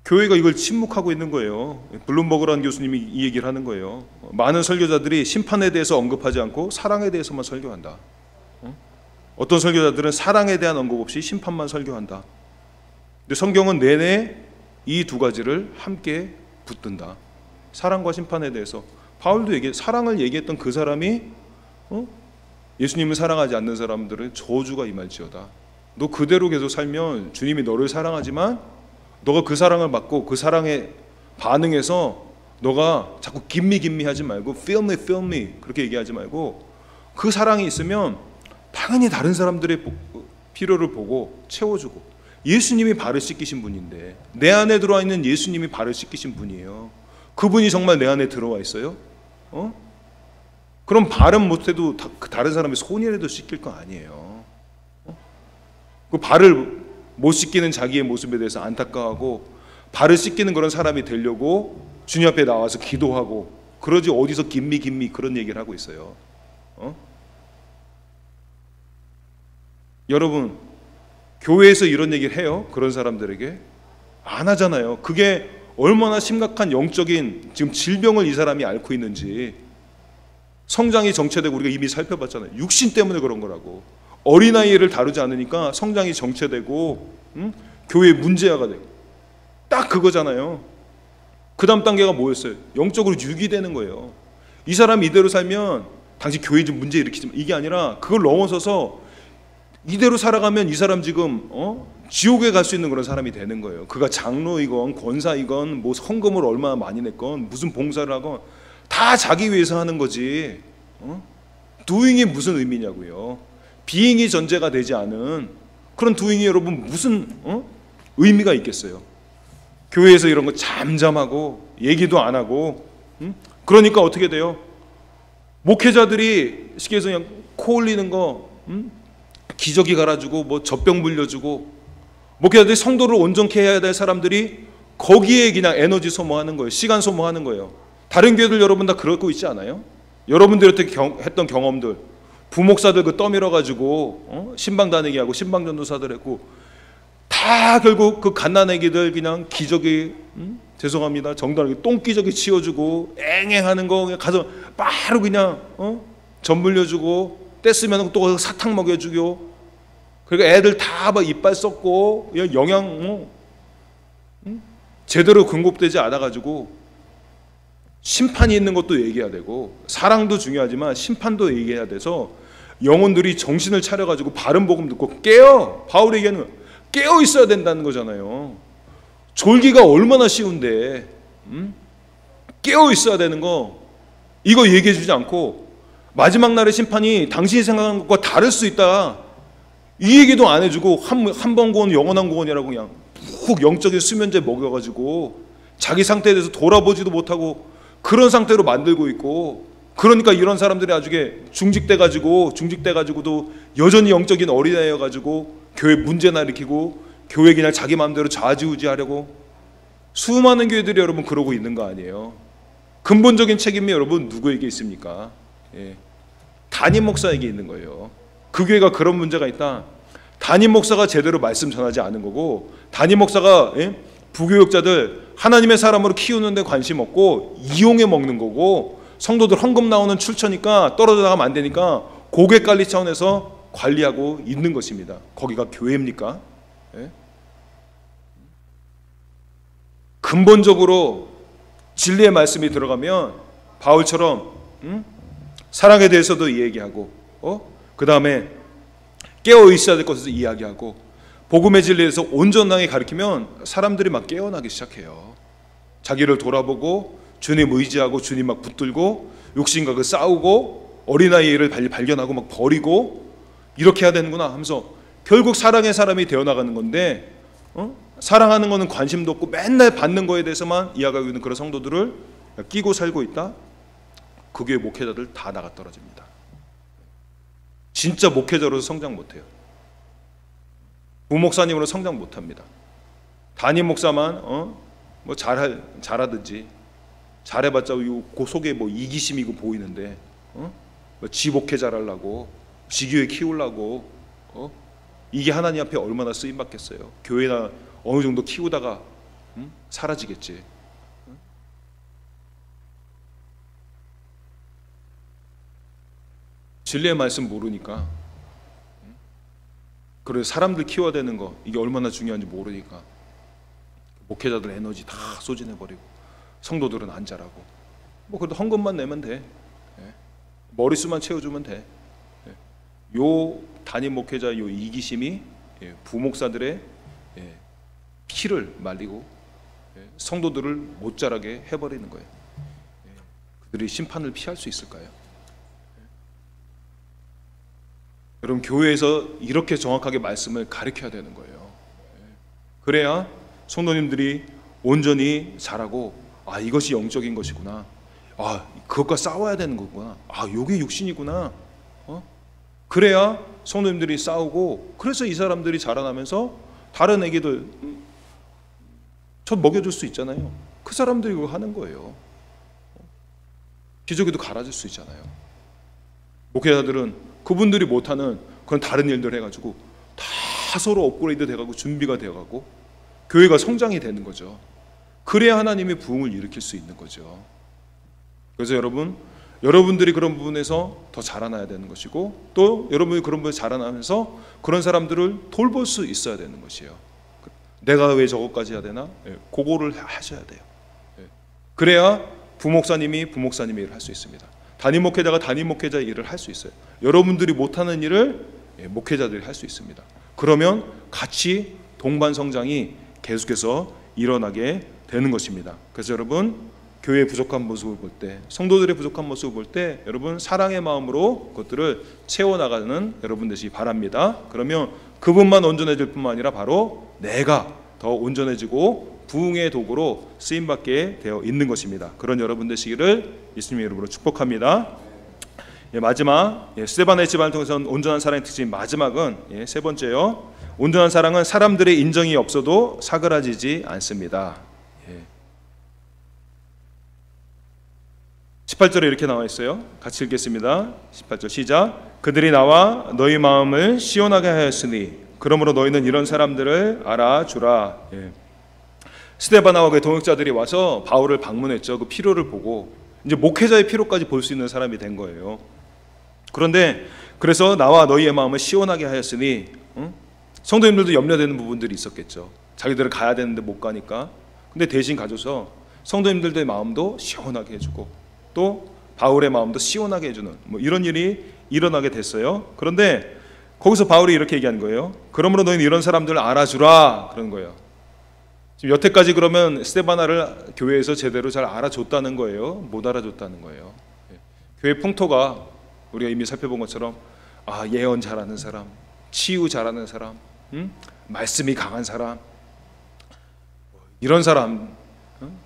교회가 이걸 침묵하고 있는 거예요. 블룸버그라는 교수님이 이 얘기를 하는 거예요. 많은 설교자들이 심판에 대해서 언급하지 않고 사랑에 대해서만 설교한다. 어떤 설교자들은 사랑에 대한 언급 없이 심판만 설교한다. 근데 성경은 내내 이 두 가지를 함께 붙든다. 사랑과 심판에 대해서 바울도 사랑을 얘기했던 그 사람이 예수님을 사랑하지 않는 사람들은 저주가 임할지어다. 너 그대로 계속 살면 주님이 너를 사랑하지만 너가 그 사랑을 받고 그 사랑에 반응해서 너가 자꾸 김미 하지 말고 feel me 그렇게 얘기하지 말고 그 사랑이 있으면 당연히 다른 사람들의 필요를 보고 채워주고 예수님이 발을 씻기신 분인데 내 안에 들어와 있는 예수님이 발을 씻기신 분이에요. 그분이 정말 내 안에 들어와 있어요? 그럼 발은 못해도 다른 사람의 손이라도 씻길 거 아니에요. 그 발을 못 씻기는 자기의 모습에 대해서 안타까워하고 발을 씻기는 그런 사람이 되려고 주님 앞에 나와서 기도하고 그러지 어디서 김미 그런 얘기를 하고 있어요. 여러분 교회에서 이런 얘기를 해요? 그런 사람들에게 안 하잖아요. 그게 얼마나 심각한 영적인 지금 질병을 이 사람이 앓고 있는지. 성장이 정체되고 우리가 이미 살펴봤잖아요. 육신 때문에 그런 거라고. 어린아이를 다루지 않으니까 성장이 정체되고 교회에 문제화가 되고 딱 그거잖아요. 그 다음 단계가 뭐였어요? 영적으로 유기되는 거예요. 이 사람이 이대로 살면 당신 교회에 좀 문제 일으키지 마. 이게 아니라 그걸 넘어서서 이대로 살아가면 이 사람 지금 지옥에 갈 수 있는 그런 사람이 되는 거예요. 그가 장로이건 권사이건 뭐 헌금을 얼마나 많이 냈건 무슨 봉사를 하건 다 자기 위해서 하는 거지. doing이 무슨 의미냐고요. being이 전제가 되지 않은 그런 doing이 여러분 무슨 의미가 있겠어요. 교회에서 이런 거 잠잠하고 얘기도 안 하고 그러니까 어떻게 돼요? 목회자들이 쉽게 해서 그냥 코 올리는 거 기저귀 갈아주고 뭐 젖병 물려주고 목회자들이 성도를 온전케 해야 될 사람들이 거기에 그냥 에너지 소모하는 거예요. 시간 소모하는 거예요. 다른 교회들 여러분 다 그러고 있지 않아요? 여러분들이 했던 경험들 부목사들 그 떠밀어 가지고 신방 다니게 하고 신방 전도사들 했고 다 결국 그 갓난애기들 그냥 기저귀 죄송합니다 정당하게 똥기저귀 치워주고 앵앵하는 거 그냥 가서 바로 그냥 젖 물려주고 뗐으면 또 사탕 먹여주고 그리고 애들 다 막 이빨 썩고 영양 제대로 근급되지 않아가지고 심판이 있는 것도 얘기해야 되고 사랑도 중요하지만 심판도 얘기해야 돼서 영혼들이 정신을 차려가지고 바른 복음 듣고 깨어. 바울이 얘기하는 거 깨어 있어야 된다는 거잖아요. 졸기가 얼마나 쉬운데 깨어 있어야 되는 거 이거 얘기해 주지 않고 마지막 날의 심판이 당신이 생각한 것과 다를 수 있다 이 얘기도 안 해주고 한 번 구원 영원한 구원이라고 그냥 푹 영적인 수면제 먹여가지고 자기 상태에 대해서 돌아보지도 못하고 그런 상태로 만들고 있고 그러니까 이런 사람들이 나중에 중직돼가지고도 여전히 영적인 어린애여가지고 교회 문제나 일으키고 교회 그냥 자기 마음대로 좌지우지하려고 수많은 교회들이 여러분 그러고 있는 거 아니에요. 근본적인 책임이 여러분 누구에게 있습니까? 담임 목사에게 있는 거예요. 그 교회가 그런 문제가 있다. 담임 목사가 제대로 말씀 전하지 않은 거고 담임 목사가 부교육자들 하나님의 사람으로 키우는 데 관심 없고 이용해 먹는 거고 성도들 헌금 나오는 출처니까 떨어져 나가면 안 되니까 고객 관리 차원에서 관리하고 있는 것입니다. 거기가 교회입니까? 근본적으로 진리의 말씀이 들어가면 바울처럼 사랑에 대해서도 이야기하고 그 다음에 깨어 있어야 될 것에서 이야기하고 복음의 진리에서 온전하게 가르치면 사람들이 막 깨어나기 시작해요. 자기를 돌아보고 주님 의지하고 주님 막 붙들고 욕심과 그 싸우고 어린아이를 발견하고 막 버리고 이렇게 해야 되는구나 하면서 결국 사랑의 사람이 되어나가는 건데 사랑하는 거는 관심도 없고 맨날 받는 거에 대해서만 이야기하고 있는 그런 성도들을 끼고 살고 있다. 그 교회 목회자들 다 나가 떨어집니다. 진짜 목회자로서 성장 못해요. 부목사님으로 성장 못합니다. 담임 목사만 뭐 잘하든지 잘해봤자 그 속에 뭐 이기심이고 보이는데 뭐 지 목회 잘하려고 지교회 키우려고 이게 하나님 앞에 얼마나 쓰임 받겠어요. 교회나 어느 정도 키우다가 사라지겠지. 진리의 말씀 모르니까 그래 사람들 키워야 되는 거 이게 얼마나 중요한지 모르니까 목회자들 에너지 다 소진해버리고 성도들은 안 자라고 뭐 그래도 헌금만 내면 돼. 머릿수만 채워주면 돼. 요 담임 목회자 요 이기심이 부목사들의 피를 말리고 성도들을 못 자라게 해버리는 거예요. 그들이 심판을 피할 수 있을까요? 여러분 교회에서 이렇게 정확하게 말씀을 가르쳐야 되는 거예요. 그래야 성도님들이 온전히 자라고 이것이 영적인 것이구나. 그것과 싸워야 되는 거구나. 이게 육신이구나. 그래야 성도님들이 싸우고 그래서 이 사람들이 자라나면서 다른 애기들 저 먹여줄 수 있잖아요. 그 사람들이 그거 하는 거예요. 기저귀도 갈아줄 수 있잖아요. 목회자들은 그분들이 못하는 그런 다른 일들 해가지고 다 서로 업그레이드 돼가고 준비가 돼가고 교회가 성장이 되는 거죠. 그래야 하나님의 부흥을 일으킬 수 있는 거죠. 그래서 여러분들이 그런 부분에서 더 자라나야 되는 것이고, 또 여러분이 그런 부분에서 자라나면서 그런 사람들을 돌볼 수 있어야 되는 것이에요. 내가 왜 저것까지 해야 되나? 그거를 하셔야 돼요. 그래야 부목사님이 일을 할 수 있습니다. 담임 목회자가 담임 목회자의 일을 할 수 있어요. 여러분들이 못하는 일을 목회자들이 할 수 있습니다. 그러면 같이 동반 성장이 계속해서 일어나게 되는 것입니다. 그래서 여러분, 교회의 부족한 모습을 볼 때, 성도들의 부족한 모습을 볼 때 여러분 사랑의 마음으로 그것들을 채워나가는 여러분 되시기 바랍니다. 그러면 그분만 온전해질 뿐만 아니라 바로 내가 더 온전해지고 부흥의 도구로 쓰임받게 되어 있는 것입니다. 그런 여러분 되시기를 예수님의 이름으로 축복합니다. 마지막, 스데반의 집안을 통해서 온전한 사랑의 특징 마지막은 세 번째요. 온전한 사랑은 사람들의 인정이 없어도 사그라지지 않습니다. 18절에 이렇게 나와 있어요. 같이 읽겠습니다. 18절 시작. 그들이 나와 너희 마음을 시원하게 하였으니 그러므로 너희는 이런 사람들을 알아주라. 스데반나와 그 동역자들이 와서 바울을 방문했죠. 그 필요를 보고 이제 목회자의 필요까지 볼 수 있는 사람이 된 거예요. 그런데 그래서 나와 너희의 마음을 시원하게 하였으니, 성도님들도 염려되는 부분들이 있었겠죠. 자기들은 가야 되는데 못 가니까. 근데 대신 가줘서 성도님들의 마음도 시원하게 해주고 또 바울의 마음도 시원하게 해주는 이런 일이 일어나게 됐어요. 그런데 거기서 바울이 이렇게 얘기하는 거예요. 그러므로 너희는 이런 사람들을 알아주라 그런 거예요. 지금 여태까지 그러면 스데반나를 교회에서 제대로 잘 알아줬다는 거예요? 못 알아줬다는 거예요. 교회 풍토가 우리가 이미 살펴본 것처럼 예언 잘하는 사람, 치유 잘하는 사람, 말씀이 강한 사람, 이런 사람,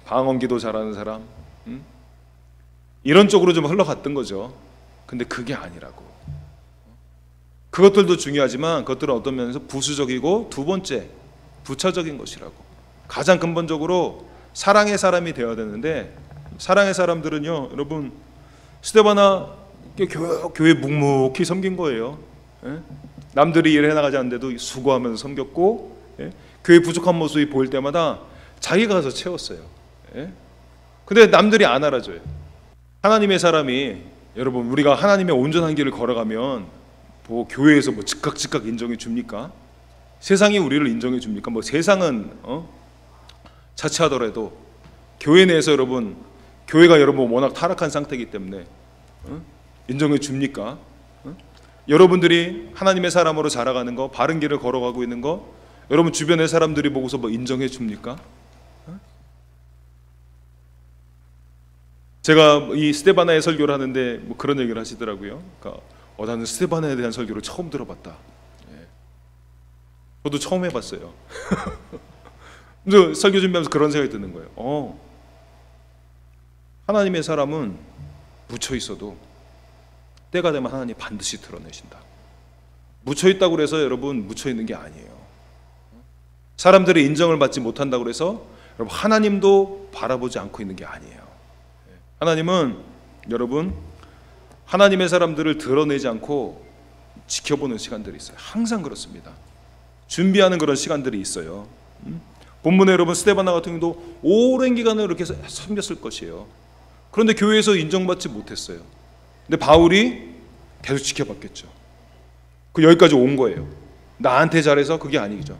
방언기도 잘하는 사람, 이런 쪽으로 좀 흘러갔던 거죠. 근데 그게 아니라고. 그것들도 중요하지만 그것들은 어떤 면에서 부수적이고 두 번째 부차적인 것이라고. 가장 근본적으로 사랑의 사람이 되어야 되는데, 사랑의 사람들은요, 여러분 스데반나 교회 묵묵히 섬긴 거예요. 남들이 일해 나가지 않는데도 수고하면서 섬겼고, 교회 부족한 모습이 보일 때마다 자기가 가서 채웠어요. 근데 남들이 안 알아줘요. 하나님의 사람이, 여러분 우리가 하나님의 온전한 길을 걸어가면 교회에서 즉각 인정해 줍니까? 세상이 우리를 인정해 줍니까? 세상은 자체하더라도 교회 내에서 여러분, 교회가 여러분 워낙 타락한 상태이기 때문에 인정해 줍니까? 여러분들이 하나님의 사람으로 자라가는 거, 바른 길을 걸어가고 있는 거, 여러분 주변의 사람들이 보고서 인정해 줍니까? 제가 이 스데반나의 설교를 하는데 그런 얘기를 하시더라고요. 그러니까 나는 스데반나에 대한 설교를 처음 들어봤다. 저도 처음 해봤어요. 근데 설교 준비하면서 그런 생각이 드는 거예요. 하나님의 사람은 묻혀 있어도 때가 되면 하나님 반드시 드러내신다. 묻혀 있다고 해서 여러분 묻혀 있는 게 아니에요. 사람들의 인정을 받지 못한다고 해서 여러분 하나님도 바라보지 않고 있는 게 아니에요. 하나님은 여러분 하나님의 사람들을 드러내지 않고 지켜보는 시간들이 있어요. 항상 그렇습니다. 준비하는 그런 시간들이 있어요. 본문에 여러분 스데반나 같은 경우도 오랜 기간을 이렇게 섬겼을 것이에요. 그런데 교회에서 인정받지 못했어요. 근데 바울이 계속 지켜봤겠죠. 여기까지 온 거예요. 나한테 잘해서 그게 아니죠.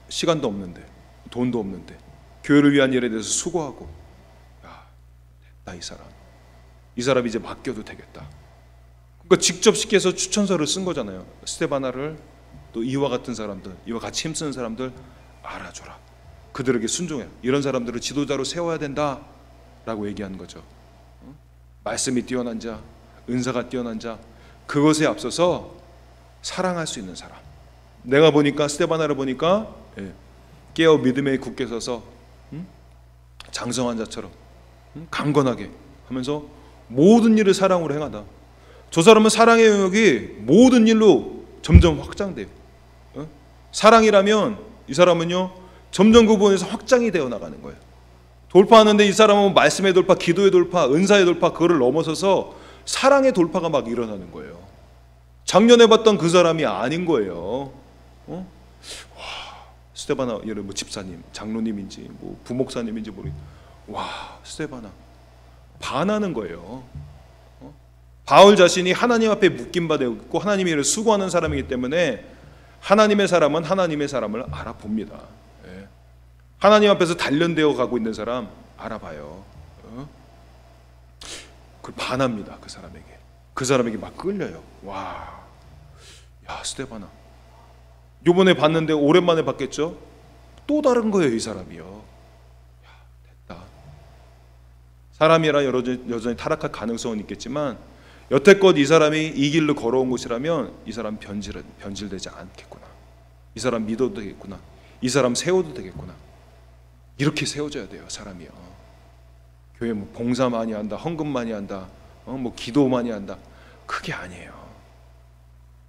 시간도 없는데, 돈도 없는데, 교회를 위한 일에 대해서 수고하고, 됐다 이 사람 이제 맡겨도 되겠다. 그러니까 직접 시켜서 추천서를 쓴 거잖아요. 스데반나를 또 이와 같은 사람들, 이와 같이 힘쓰는 사람들 알아줘라. 그들에게 순종해. 이런 사람들을 지도자로 세워야 된다라고 얘기하는 거죠. 말씀이 뛰어난 자, 은사가 뛰어난 자, 그것에 앞서서 사랑할 수 있는 사람. 내가 보니까 스데반나를 보니까 깨어 믿음에 굳게 서서 장성한 자처럼 강건하게 하면서 모든 일을 사랑으로 행하다. 저 사람은 사랑의 영역이 모든 일로 점점 확장돼요. 사랑이라면 이 사람은요 점점 그 부분에서 확장이 되어 나가는 거예요. 돌파하는데 이 사람은 말씀의 돌파, 기도의 돌파, 은사의 돌파, 그거를 넘어서서 사랑의 돌파가 막 일어나는 거예요. 작년에 봤던 그 사람이 아닌 거예요. 스테바나, 예를 뭐 집사님, 장로님인지 뭐 부목사님인지 모르겠. 와, 스테바나 반하는 거예요. 바울 자신이 하나님 앞에 묶임 받아 있고 하나님의 일을 수고하는 사람이기 때문에 하나님의 사람은 하나님의 사람을 알아봅니다. 예. 하나님 앞에서 단련되어 가고 있는 사람 알아봐요. 그 반합니다. 그 사람에게 막 끌려요. 와, 야, 스테바나 요번에 봤는데 오랜만에 봤겠죠? 또 다른 거예요, 이 사람이요. 야, 됐다. 사람이라 여전히 타락할 가능성은 있겠지만 여태껏 이 사람이 이 길로 걸어온 곳이라면 이 사람 변질되지 않겠구나. 이 사람 믿어도 되겠구나. 이 사람 세워도 되겠구나. 이렇게 세워져야 돼요, 사람이요. 교회 뭐 봉사 많이 한다, 헌금 많이 한다, 뭐 기도 많이 한다, 그게 아니에요.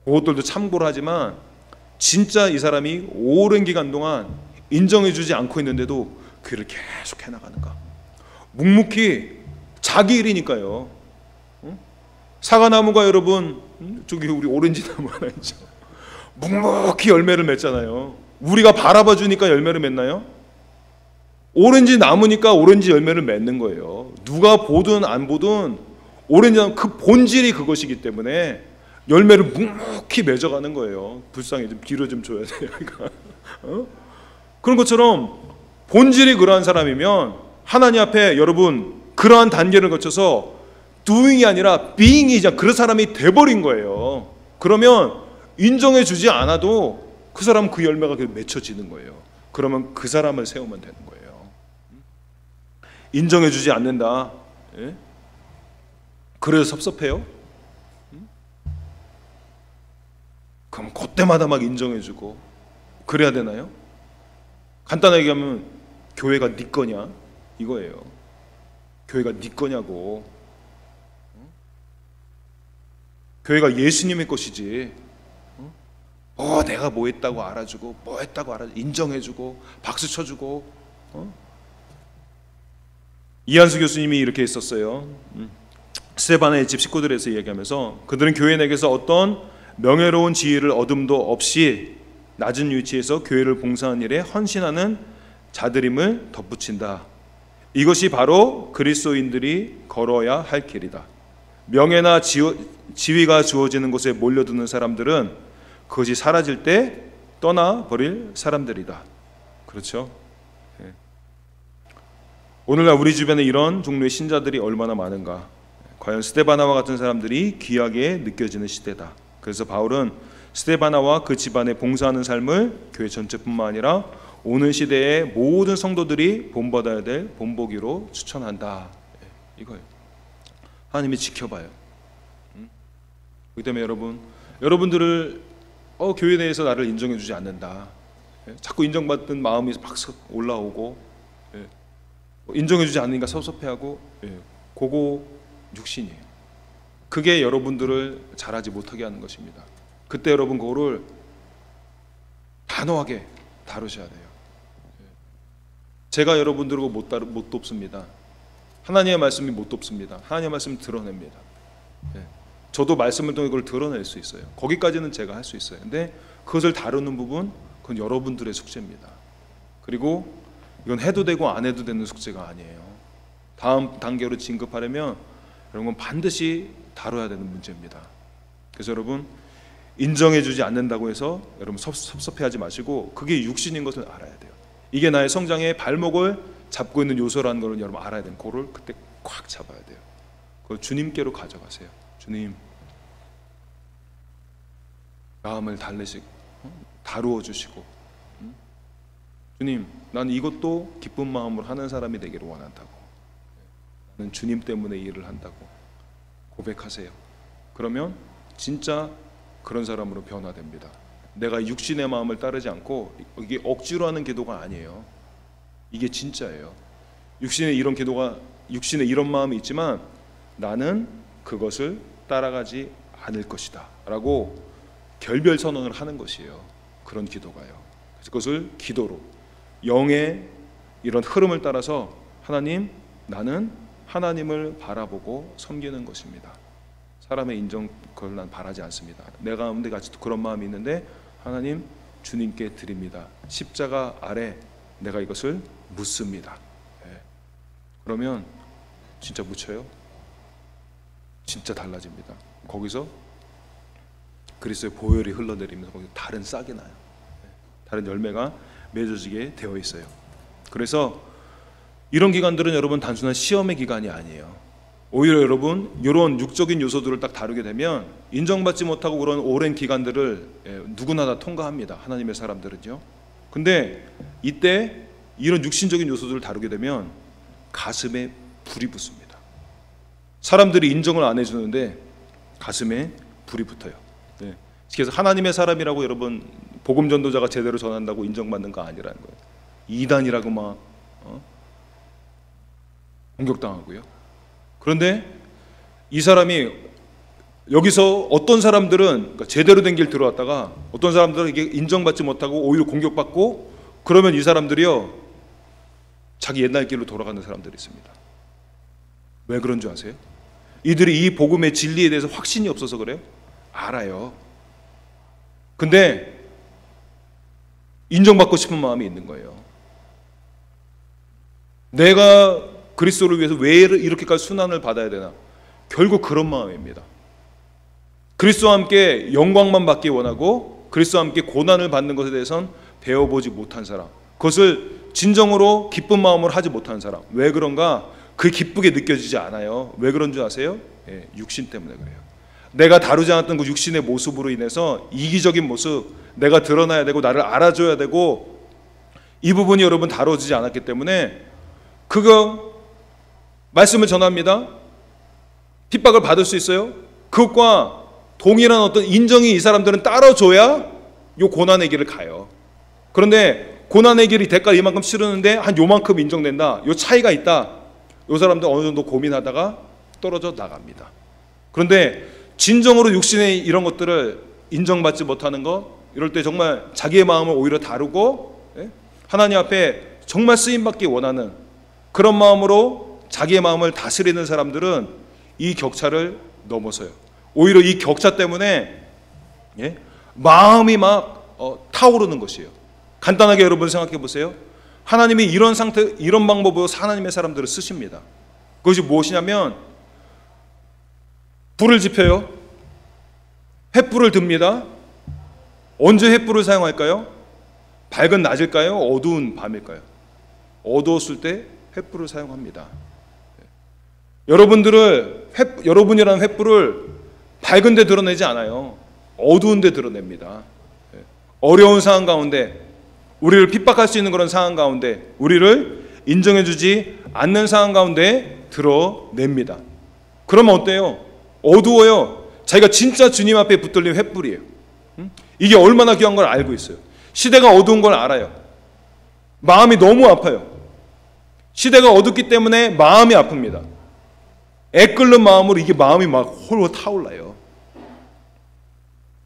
그것들도 참고를 하지만 진짜 이 사람이 오랜 기간 동안 인정해주지 않고 있는데도 그 일을 계속 해나가는가. 묵묵히 자기 일이니까요. 사과나무가 여러분, 저기 우리 오렌지 나무 하나 있죠. 묵묵히 열매를 맺잖아요. 우리가 바라봐 주니까 열매를 맺나요? 오렌지 나무니까 오렌지 열매를 맺는 거예요. 누가 보든 안 보든 오렌지 나무 그 본질이 그것이기 때문에 열매를 묵묵히 맺어가는 거예요. 불쌍해, 좀 기로 좀 줘야 돼요. 그런 것처럼 본질이 그러한 사람이면 하나님 앞에 여러분 그러한 단계를 거쳐서 doing이 아니라 being이 그런 사람이 돼버린 거예요. 그러면 인정해 주지 않아도 그 사람 그 열매가 맺혀지는 거예요. 그러면 그 사람을 세우면 되는 거예요. 인정해 주지 않는다. 예? 그래서 섭섭해요? 그럼 그때마다 막 인정해 주고 그래야 되나요? 간단하게 얘기하면 교회가 네 거냐? 이거예요. 교회가 네 거냐고. 교회가 예수님의 것이지. 내가 뭐 했다고 알아주고 뭐 했다고 인정해주고 박수 쳐주고. 이한수 교수님이 이렇게 했었어요. 스테바나의 집 식구들에서 이야기하면서 그들은 교회 내에서 어떤 명예로운 지위를 얻음도 없이 낮은 위치에서 교회를 봉사하는 일에 헌신하는 자들임을 덧붙인다. 이것이 바로 그리스도인들이 걸어야 할 길이다. 명예나 지위가 주어지는 곳에 몰려드는 사람들은 그것이 사라질 때 떠나버릴 사람들이다. 그렇죠? 네. 오늘날 우리 주변에 이런 종류의 신자들이 얼마나 많은가. 과연 스테바나와 같은 사람들이 귀하게 느껴지는 시대다. 그래서 바울은 스테바나와 그 집안에 봉사하는 삶을 교회 전체뿐만 아니라 오는 시대의 모든 성도들이 본받아야 될 본보기로 추천한다. 이거예요. 하나님이 지켜봐요. 그렇기 때문에 여러분들을 교회 내에서 나를 인정해주지 않는다. 자꾸 인정받는 마음이 막 올라오고 인정해주지 않으니까 섭섭해하고 그거 육신이에요. 그게 여러분들을 잘하지 못하게 하는 것입니다. 그때 여러분 그거를 단호하게 다루셔야 돼요. 제가 여러분들을 못 돕습니다. 하나님의 말씀이 못 돕습니다. 하나님의 말씀을 드러냅니다. 저도 말씀을 통해 그걸 드러낼 수 있어요. 거기까지는 제가 할 수 있어요. 근데 그것을 다루는 부분, 그건 여러분들의 숙제입니다. 그리고 이건 해도 되고 안 해도 되는 숙제가 아니에요. 다음 단계로 진급하려면 여러분 반드시 다뤄야 되는 문제입니다. 그래서 여러분 인정해주지 않는다고 해서 여러분 섭섭해하지 마시고 그게 육신인 것을 알아야 돼요. 이게 나의 성장의 발목을 잡고 있는 요소라는 걸 여러분 알아야 돼요. 그걸 그때 꽉 잡아야 돼요. 그걸 주님께로 가져가세요. 주님, 마음을 다루어 주시고, 주님, 나는 이것도 기쁜 마음으로 하는 사람이 되기를 원한다고. 나는 주님 때문에 일을 한다고 고백하세요. 그러면 진짜 그런 사람으로 변화됩니다. 내가 육신의 마음을 따르지 않고, 이게 억지로 하는 기도가 아니에요. 이게 진짜예요. 육신에 이런 마음이 있지만 나는 그것을 따라가지 않을 것이다 라고 결별 선언을 하는 것이에요. 그런 기도가요. 그래서 그것을 기도로 영의 이런 흐름을 따라서 하나님, 나는 하나님을 바라보고 섬기는 것입니다. 사람의 인정 그걸 난 바라지 않습니다. 내 가운데 아직도 그런 마음이 있는데 하나님, 주님께 드립니다. 십자가 아래 내가 이것을 묻습니다. 그러면 진짜 묻혀요. 진짜 달라집니다. 거기서 그리스도의 보혈이 흘러내리면서 거기서 다른 싹이 나요. 다른 열매가 맺어지게 되어 있어요. 그래서 이런 기간들은 여러분 단순한 시험의 기간이 아니에요. 오히려 여러분 이런 육적인 요소들을 딱 다루게 되면 인정받지 못하고 그런 오랜 기간들을 누구나 다 통과합니다. 하나님의 사람들은요. 근데 이때 이런 육신적인 요소들을 다루게 되면 가슴에 불이 붙습니다. 사람들이 인정을 안 해주는데 가슴에 불이 붙어요. 그래서 하나님의 사람이라고 여러분 복음 전도자가 제대로 전한다고 인정받는 거 아니라는 거예요. 이단이라고 막 공격당하고요. 그런데 이 사람이 여기서 어떤 사람들은 그러니까 제대로 된 길 들어왔다가 어떤 사람들은 이게 인정받지 못하고 오히려 공격받고 그러면 이 사람들이요 자기 옛날 길로 돌아가는 사람들이 있습니다. 왜 그런 줄 아세요? 이들이 이 복음의 진리에 대해서 확신이 없어서 그래요? 알아요. 근데 인정받고 싶은 마음이 있는 거예요. 내가 그리스도를 위해서 왜 이렇게까지 순환을 받아야 되나? 결국 그런 마음입니다. 그리스도와 함께 영광만 받기 원하고 그리스도와 함께 고난을 받는 것에 대해서는 배워보지 못한 사람, 그것을 진정으로 기쁜 마음으로 하지 못한 사람. 왜 그런가? 그게 기쁘게 느껴지지 않아요. 왜 그런 줄 아세요? 육신 때문에 그래요. 내가 다루지 않았던 그 육신의 모습으로 인해서 이기적인 모습, 내가 드러나야 되고 나를 알아줘야 되고 이 부분이 여러분 다뤄지지 않았기 때문에 그거 말씀을 전합니다. 핍박을 받을 수 있어요. 그것과 동일한 어떤 인정이 이 사람들은 따라줘야 요 고난의 길을 가요. 그런데 고난의 길이 대가 이만큼 치르는데 한 요만큼 인정된다. 요 차이가 있다. 요 사람들 어느 정도 고민하다가 떨어져 나갑니다. 그런데 진정으로 육신의 이런 것들을 인정받지 못하는 것, 이럴 때 정말 자기의 마음을 오히려 다루고 하나님 앞에 정말 쓰임받기 원하는 그런 마음으로 자기의 마음을 다스리는 사람들은 이 격차를 넘어서요. 오히려 이 격차 때문에 마음이 막 타오르는 것이에요. 간단하게 여러분 생각해 보세요. 하나님이 이런 상태, 이런 방법으로 하나님의 사람들을 쓰십니다. 그것이 무엇이냐면 불을 지펴요. 횃불을 듭니다. 언제 횃불을 사용할까요? 밝은 낮일까요? 어두운 밤일까요? 어두웠을 때 횃불을 사용합니다. 여러분이라는 횃불을 밝은 데 드러내지 않아요. 어두운 데 드러냅니다. 어려운 상황 가운데, 우리를 핍박할 수 있는 그런 상황 가운데, 우리를 인정해주지 않는 상황 가운데 드러냅니다. 그러면 어때요? 어두워요. 자기가 진짜 주님 앞에 붙들린 횃불이에요. 이게 얼마나 귀한 걸 알고 있어요. 시대가 어두운 걸 알아요. 마음이 너무 아파요. 시대가 어둡기 때문에 마음이 아픕니다. 애끓는 마음으로 이게 마음이 막 홀로 타올라요.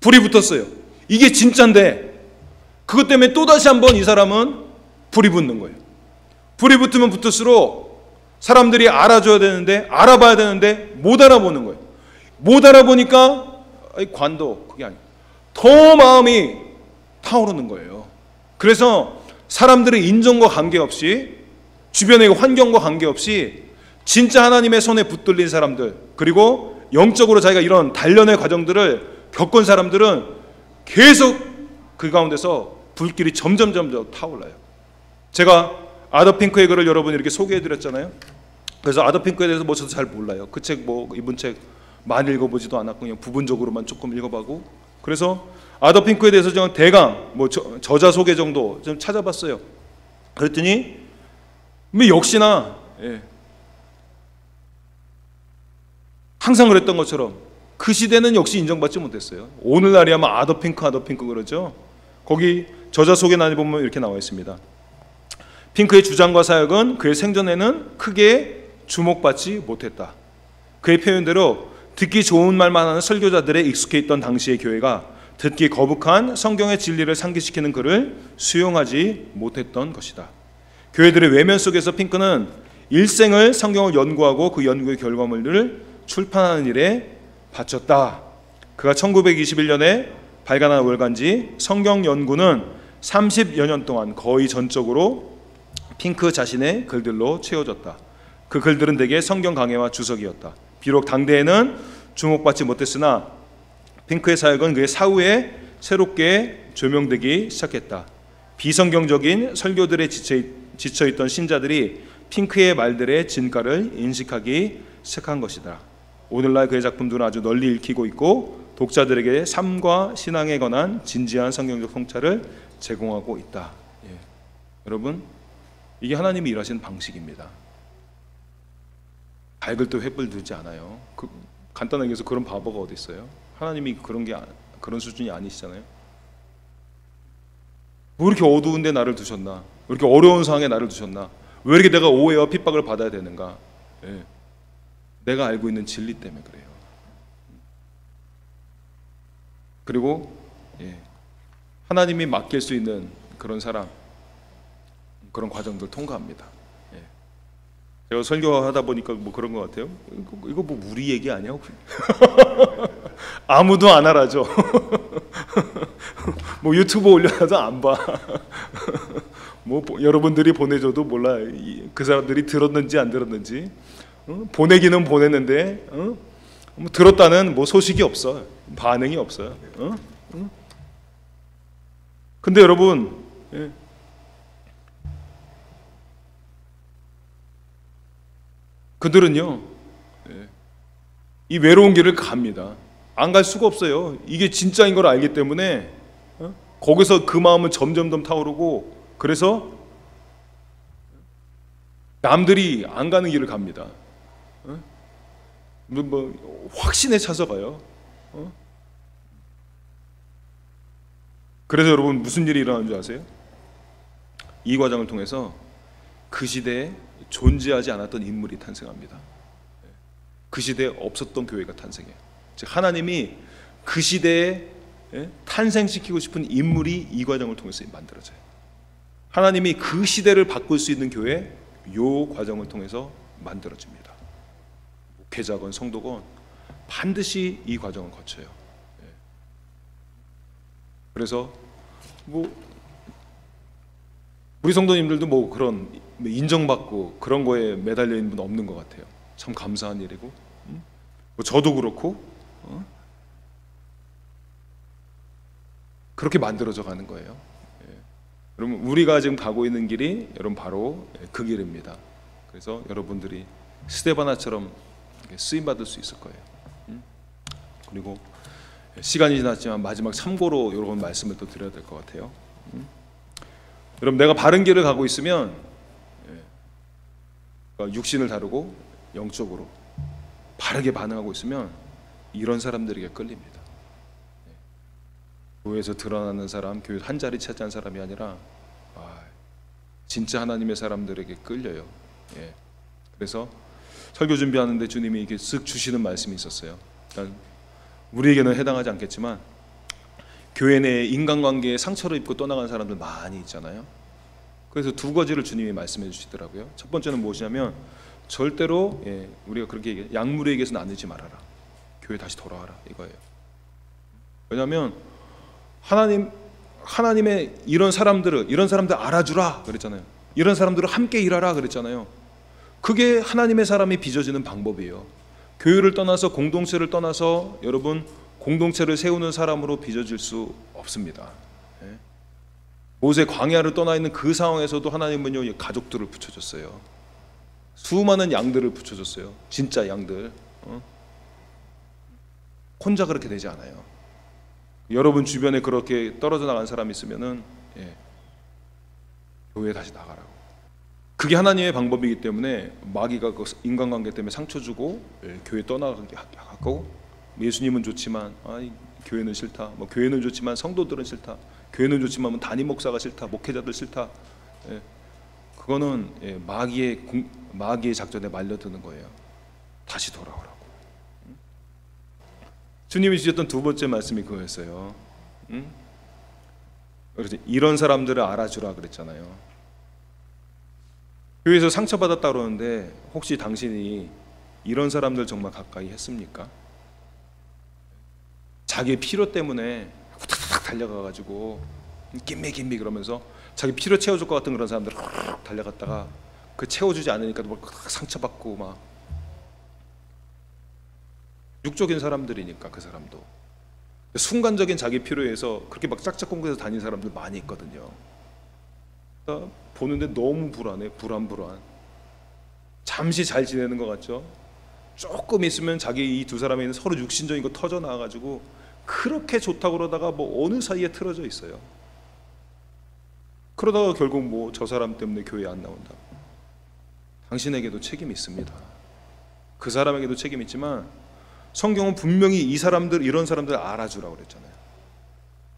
불이 붙었어요. 이게 진짜인데 그것 때문에 또다시 한번 이 사람은 불이 붙는 거예요. 불이 붙으면 붙을수록 사람들이 알아줘야 되는데, 알아봐야 되는데 못 알아보는 거예요. 못 알아보니까 관도 그게 아니에요. 더 마음이 타오르는 거예요. 그래서 사람들의 인정과 관계없이, 주변의 환경과 관계없이 진짜 하나님의 손에 붙들린 사람들, 그리고 영적으로 자기가 이런 단련의 과정들을 겪은 사람들은 계속 그 가운데서 불길이 점점 타올라요. 제가 아더 핑크의 글을 여러분 이렇게 소개해드렸잖아요. 그래서 아더 핑크에 대해서 뭐 저도 잘 몰라요. 그 책 이분 책 많이 읽어보지도 않았고 그냥 부분적으로만 조금 읽어보고, 그래서 아더 핑크에 대해서 제가 대강 저자 소개 정도 좀 찾아봤어요. 그랬더니 역시나 항상 그랬던 것처럼 그 시대는 역시 인정받지 못했어요. 오늘날이야 막 아더 핑크 그러죠. 거기 저자 소개란에 보면 이렇게 나와 있습니다. 핑크의 주장과 사역은 그의 생전에는 크게 주목받지 못했다. 그의 표현대로 듣기 좋은 말만 하는 설교자들에 익숙해 있던 당시의 교회가 듣기 거북한 성경의 진리를 상기시키는 글을 수용하지 못했던 것이다. 교회들의 외면 속에서 핑크는 일생을 성경을 연구하고 그 연구의 결과물을 출판하는 일에 바쳤다. 그가 1921년에 발간한 월간지 성경연구는 30여 년 동안 거의 전적으로 핑크 자신의 글들로 채워졌다. 그 글들은 대개 성경 강해와 주석이었다. 비록 당대에는 주목받지 못했으나 핑크의 사역은 그의 사후에 새롭게 조명되기 시작했다. 비성경적인 설교들에 지쳐있던 신자들이 핑크의 말들의 진가를 인식하기 시작한 것이다. 오늘날 그의 작품들은 아주 널리 읽히고 있고 독자들에게 삶과 신앙에 관한 진지한 성경적 통찰을 제공하고 있다. 예. 여러분, 이게 하나님이 일하시는 방식입니다. 밝을 때 횃불 들지 않아요. 간단하게 해서 그런 바보가 어디 있어요? 하나님이 그런 수준이 아니시잖아요. 왜 이렇게 어두운데 나를 두셨나? 왜 이렇게 어려운 상황에 나를 두셨나? 왜 이렇게 내가 오해와 핍박을 받아야 되는가? 예. 내가 알고 있는 진리 때문에 그래요. 그리고 하나님이 맡길 수 있는 그런 사람, 그런 과정들 통과합니다. 제가 설교하다 보니까 뭐 그런 것 같아요. 이거 뭐 우리 얘기 아니야? 아무도 안 알아죠. 뭐 유튜브 올려놔도 안 봐. 뭐 여러분들이 보내줘도 몰라. 그 사람들이 들었는지 안 들었는지. 보내기는 보냈는데 뭐 들었다는 뭐 소식이 없어. 반응이 없어요. 근데 여러분, 그들은요, 이 외로운 길을 갑니다. 안 갈 수가 없어요. 이게 진짜인 걸 알기 때문에 거기서 그 마음은 점점 더 타오르고, 그래서 남들이 안 가는 길을 갑니다. 뭐 확신에 차서 가요. 그래서 여러분 무슨 일이 일어나는 줄 아세요? 이 과정을 통해서 그 시대에 존재하지 않았던 인물이 탄생합니다. 그 시대에 없었던 교회가 탄생해요. 즉 하나님이 그 시대에 탄생시키고 싶은 인물이 이 과정을 통해서 만들어져요. 하나님이 그 시대를 바꿀 수 있는 교회, 요 과정을 통해서 만들어집니다. 목회자건 성도건 반드시 이 과정을 거쳐요. 그래서 뭐 우리 성도님들도 뭐 그런 인정받고 그런 거에 매달려 있는 분 없는 것 같아요. 참 감사한 일이고, 뭐 저도 그렇고, 그렇게 만들어져 가는 거예요. 여러분, 우리가 지금 가고 있는 길이 여러분 바로 그 길입니다. 그래서 여러분들이 스데바나처럼 쓰임 받을 수 있을 거예요. 그리고 시간이 지났지만 마지막 참고로 여러분 말씀을 또 드려야 될 것 같아요. 여러분, 내가 바른 길을 가고 있으면 육신을 다루고 영적으로 바르게 반응하고 있으면 이런 사람들에게 끌립니다. 교회에서 드러나는 사람, 교회 한 자리 차지한 사람이 아니라 진짜 하나님의 사람들에게 끌려요. 그래서 설교 준비하는데 주님이 이렇게 쓱 주시는 말씀이 있었어요. 그러니까 우리에게는 해당하지 않겠지만 교회 내 인간관계에 상처를 입고 떠나간 사람들 많이 있잖아요. 그래서 두 가지를 주님이 말씀해 주시더라고요. 첫 번째는 무엇이냐면 절대로 우리가 그렇게 얘기해요. 약물에게서 나누지 말아라. 교회 다시 돌아와라, 이거예요. 왜냐하면 하나님의 이런 사람들 알아주라 그랬잖아요. 이런 사람들을 함께 일하라 그랬잖아요. 그게 하나님의 사람이 빚어지는 방법이에요. 교회를 떠나서 공동체를 떠나서 여러분 공동체를 세우는 사람으로 빚어질 수 없습니다. 모세 광야를 떠나 있는 그 상황에서도 하나님은요 가족들을 붙여줬어요. 수많은 양들을 붙여줬어요. 진짜 양들. 혼자 그렇게 되지 않아요. 여러분 주변에 그렇게 떨어져 나간 사람이 있으면은 교회에 다시 나가라고. 그게 하나님의 방법이기 때문에 마귀가 그 인간관계 때문에 상처 주고 교회 떠나가게 하고, 예수님은 좋지만 교회는 싫다. 뭐 교회는 좋지만 성도들은 싫다. 교회는 좋지만 담임 목사가 싫다. 목회자들 싫다. 그거는 마귀의 작전에 말려드는 거예요. 다시 돌아오라고. 주님이 주셨던 두 번째 말씀이 그거였어요. 그래서 이런 사람들을 알아주라 그랬잖아요. 교회에서 상처받았다 그러는데 혹시 당신이 이런 사람들 정말 가까이 했습니까? 자기의 필요 때문에 후닥닥 달려가가지고 김미 그러면서 자기 필요 채워줄 것 같은 그런 사람들 달려갔다가 그 채워주지 않으니까 막 상처받고 막 육적인 사람들이니까 그 사람도 순간적인 자기 필요에서 그렇게 막 짝짝꿍해서 다니는 사람들 많이 있거든요. 그러니까 보는데 너무 불안해. 불안. 잠시 잘 지내는 것 같죠? 조금 있으면 자기 이 두 사람이 있는 서로 육신적인 거 터져 나와가지고 그렇게 좋다고 그러다가 뭐 어느 사이에 틀어져 있어요. 그러다가 결국 뭐 저 사람 때문에 교회 안 나온다. 당신에게도 책임이 있습니다. 그 사람에게도 책임이 있지만 성경은 분명히 이 사람들, 이런 사람들 알아주라고 그랬잖아요.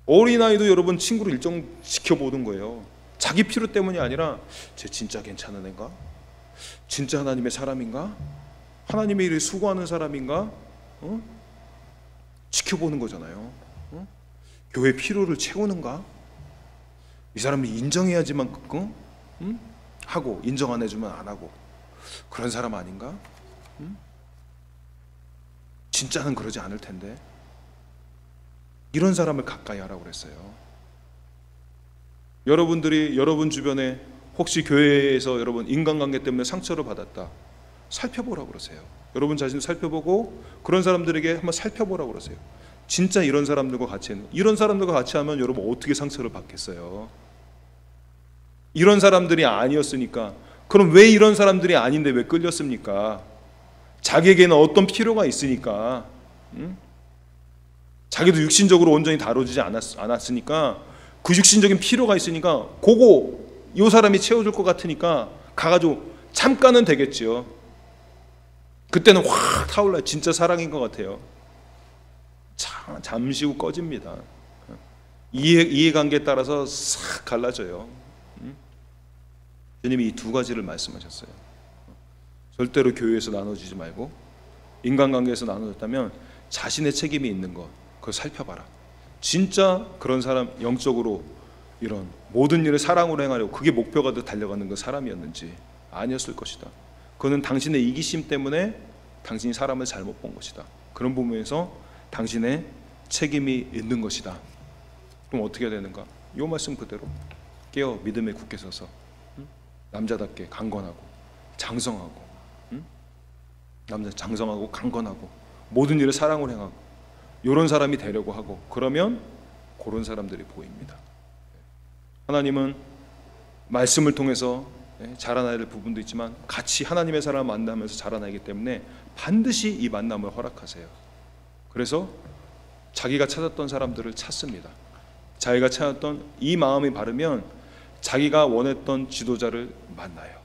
어린아이도 여러분 친구를 일정 지켜보는 거예요. 자기 필요 때문이 아니라 쟤 진짜 괜찮은 애인가? 진짜 하나님의 사람인가? 하나님의 일을 수고하는 사람인가? 지켜보는 거잖아요. 교회 필요를 채우는가? 이 사람을 인정해야지만 하고 인정 안 해주면 안 하고 그런 사람 아닌가? 진짜는 그러지 않을 텐데 이런 사람을 가까이 하라고 그랬어요. 여러분들이 여러분 주변에 혹시 교회에서 여러분 인간관계 때문에 상처를 받았다 살펴보라고 그러세요. 여러분 자신을 살펴보고 그런 사람들에게 한번 살펴보라고 그러세요. 진짜 이런 사람들과 같이 하면 여러분 어떻게 상처를 받겠어요? 이런 사람들이 아니었으니까 그럼 왜 이런 사람들이 아닌데 왜 끌렸습니까? 자기에게는 어떤 필요가 있으니까 자기도 육신적으로 온전히 다뤄지지 않았으니까 그 육신적인 필요가 있으니까 그거 이 사람이 채워줄 것 같으니까 가가지고 잠깐은 되겠죠. 그때는 확 타올라요. 진짜 사랑인 것 같아요. 잠시 후 꺼집니다. 이해관계에 따라서 싹 갈라져요. 주님이 이 두 가지를 말씀하셨어요. 절대로 교회에서 나눠지지 말고 인간관계에서 나눠졌다면 자신의 책임이 있는 것 그걸 살펴봐라. 진짜 그런 사람 영적으로 이런 모든 일을 사랑으로 행하려고 그게 목표가 돼 달려가는 그 사람이었는지 아니었을 것이다. 그거는 당신의 이기심 때문에 당신이 사람을 잘못 본 것이다. 그런 부분에서 당신의 책임이 있는 것이다. 그럼 어떻게 해야 되는가? 이 말씀 그대로 깨어 믿음에 굳게 서서 남자답게 강건하고 장성하고 남자 장성하고 강건하고 모든 일을 사랑으로 행하고 이런 사람이 되려고 하고 그러면 그런 사람들이 보입니다. 하나님은 말씀을 통해서 자라나야 될 부분도 있지만 같이 하나님의 사람을 만나면서 자라나기 때문에 반드시 이 만남을 허락하세요. 그래서 자기가 찾았던 사람들을 찾습니다. 자기가 찾았던 이 마음이 바르면 자기가 원했던 지도자를 만나요.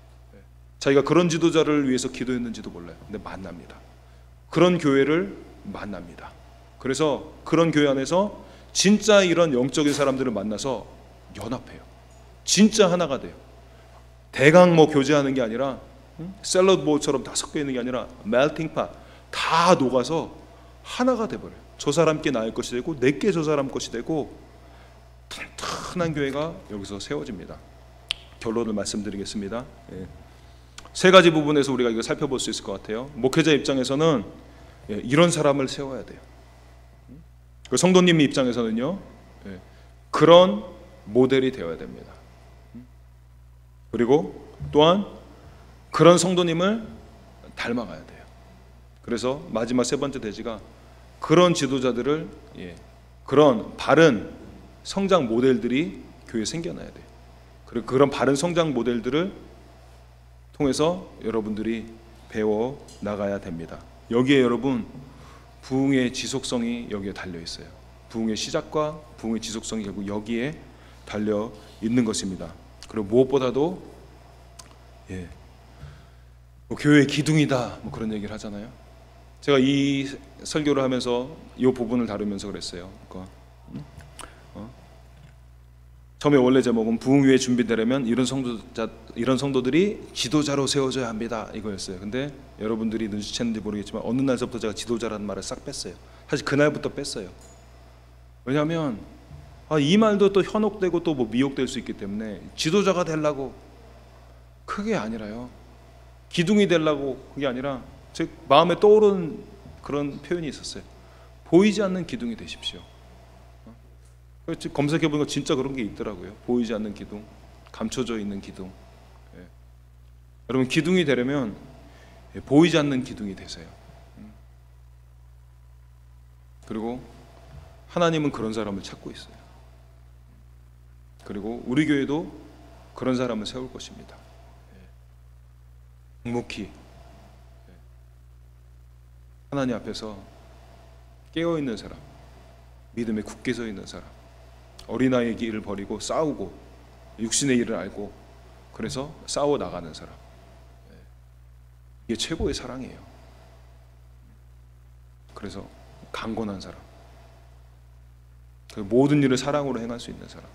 자기가 그런 지도자를 위해서 기도했는지도 몰라요. 근데 만납니다. 그런 교회를 만납니다. 그래서 그런 교회 안에서 진짜 이런 영적인 사람들을 만나서 연합해요. 진짜 하나가 돼요. 대강 뭐 교제하는 게 아니라 샐러드 볼처럼 다 섞여 있는 게 아니라 멜팅 팟 다 녹아서 하나가 돼버려요. 저 사람께 나의 것이 되고 내게 저 사람 것이 되고 튼튼한 교회가 여기서 세워집니다. 결론을 말씀드리겠습니다. 세 가지 부분에서 우리가 이거 살펴볼 수 있을 것 같아요. 목회자 입장에서는 이런 사람을 세워야 돼요. 성도님 입장에서는요 그런 모델이 되어야 됩니다. 그리고 또한 그런 성도님을 닮아가야 돼요. 그래서 마지막 세 번째 대지가 그런 지도자들을 그런 바른 성장 모델들이 교회에 생겨나야 돼요. 그리고 그런 바른 성장 모델들을 통해서 여러분들이 배워 나가야 됩니다. 여기에 여러분 부흥의 지속성이 여기에 달려 있어요. 부흥의 시작과 부흥의 지속성이 결국 여기에 달려 있는 것입니다. 그리고 무엇보다도 뭐 교회의 기둥이다 뭐 그런 얘기를 하잖아요. 제가 이 설교를 하면서 이 부분을 다루면서 그랬어요. 그러니까 처음에 원래 제목은 부흥 위에 준비되려면 이런 성도들이 지도자로 세워져야 합니다 이거였어요. 근데 여러분들이 눈치챘는지 모르겠지만 어느 날서부터 제가 지도자라는 말을 싹 뺐어요. 사실 그날부터 뺐어요. 왜냐하면 이 말도 또 현혹되고 또 뭐 미혹될 수 있기 때문에 지도자가 되려고, 그게 아니라요. 기둥이 되려고, 그게 아니라 제 마음에 떠오른 그런 표현이 있었어요. 보이지 않는 기둥이 되십시오. 검색해 보니까 진짜 그런 게 있더라고요. 보이지 않는 기둥, 감춰져 있는 기둥. 예. 여러분, 기둥이 되려면 보이지 않는 기둥이 되세요. 그리고 하나님은 그런 사람을 찾고 있어요. 그리고 우리 교회도 그런 사람을 세울 것입니다. 묵묵히 하나님 앞에서 깨어있는 사람, 믿음에 굳게 서 있는 사람, 어린아이의 길을 버리고 싸우고 육신의 일을 알고 그래서 싸워 나가는 사람, 이게 최고의 사랑이에요. 그래서 강건한 사람, 그 모든 일을 사랑으로 행할 수 있는 사람,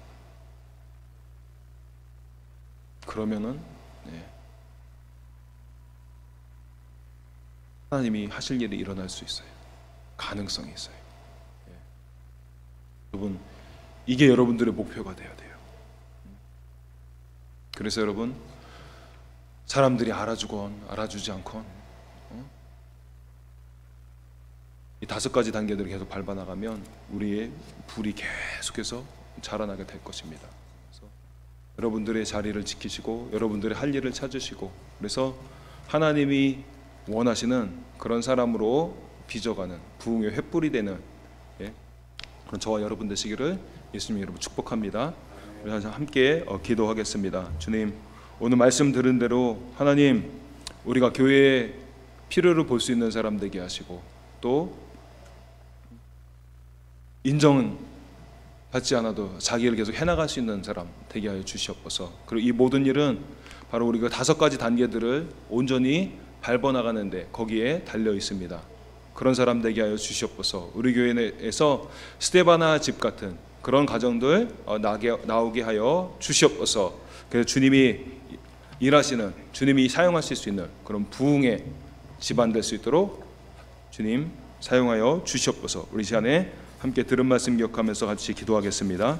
그러면은 하나님이 하실 일이 일어날 수 있어요. 가능성이 있어요. 여러분, 이게 여러분들의 목표가 돼야 돼요. 그래서 여러분, 사람들이 알아주건 알아주지 않건 이 5가지 단계들을 계속 밟아나가면 우리의 불이 계속해서 자라나게 될 것입니다. 그래서 여러분들의 자리를 지키시고 여러분들의 할 일을 찾으시고, 그래서 하나님이 원하시는 그런 사람으로 빚어가는 부흥의 횃불이 되는 그런 저와 여러분 되시기를 예수님 여러분 축복합니다. 그래서 함께 기도하겠습니다. 주님, 오늘 말씀 들은 대로 하나님, 우리가 교회의 필요를 볼 수 있는 사람 되게 하시고, 또 인정은 받지 않아도 자기 일을 계속 해나갈 수 있는 사람 되게 하여 주시옵소서. 그리고 이 모든 일은 바로 우리가 5가지 단계들을 온전히 밟아나가는데 거기에 달려 있습니다. 그런 사람 되게 하여 주시옵소서. 우리 교회 내에서 스데바나 집 같은 그런 가정들 나오게 하여 주시옵소서. 그래서 주님이 일하시는, 주님이 사용하실 수 있는 그런 부흥의 집안 될 수 있도록 주님 사용하여 주시옵소서. 우리 시간에 함께 들은 말씀 기억하면서 같이 기도하겠습니다.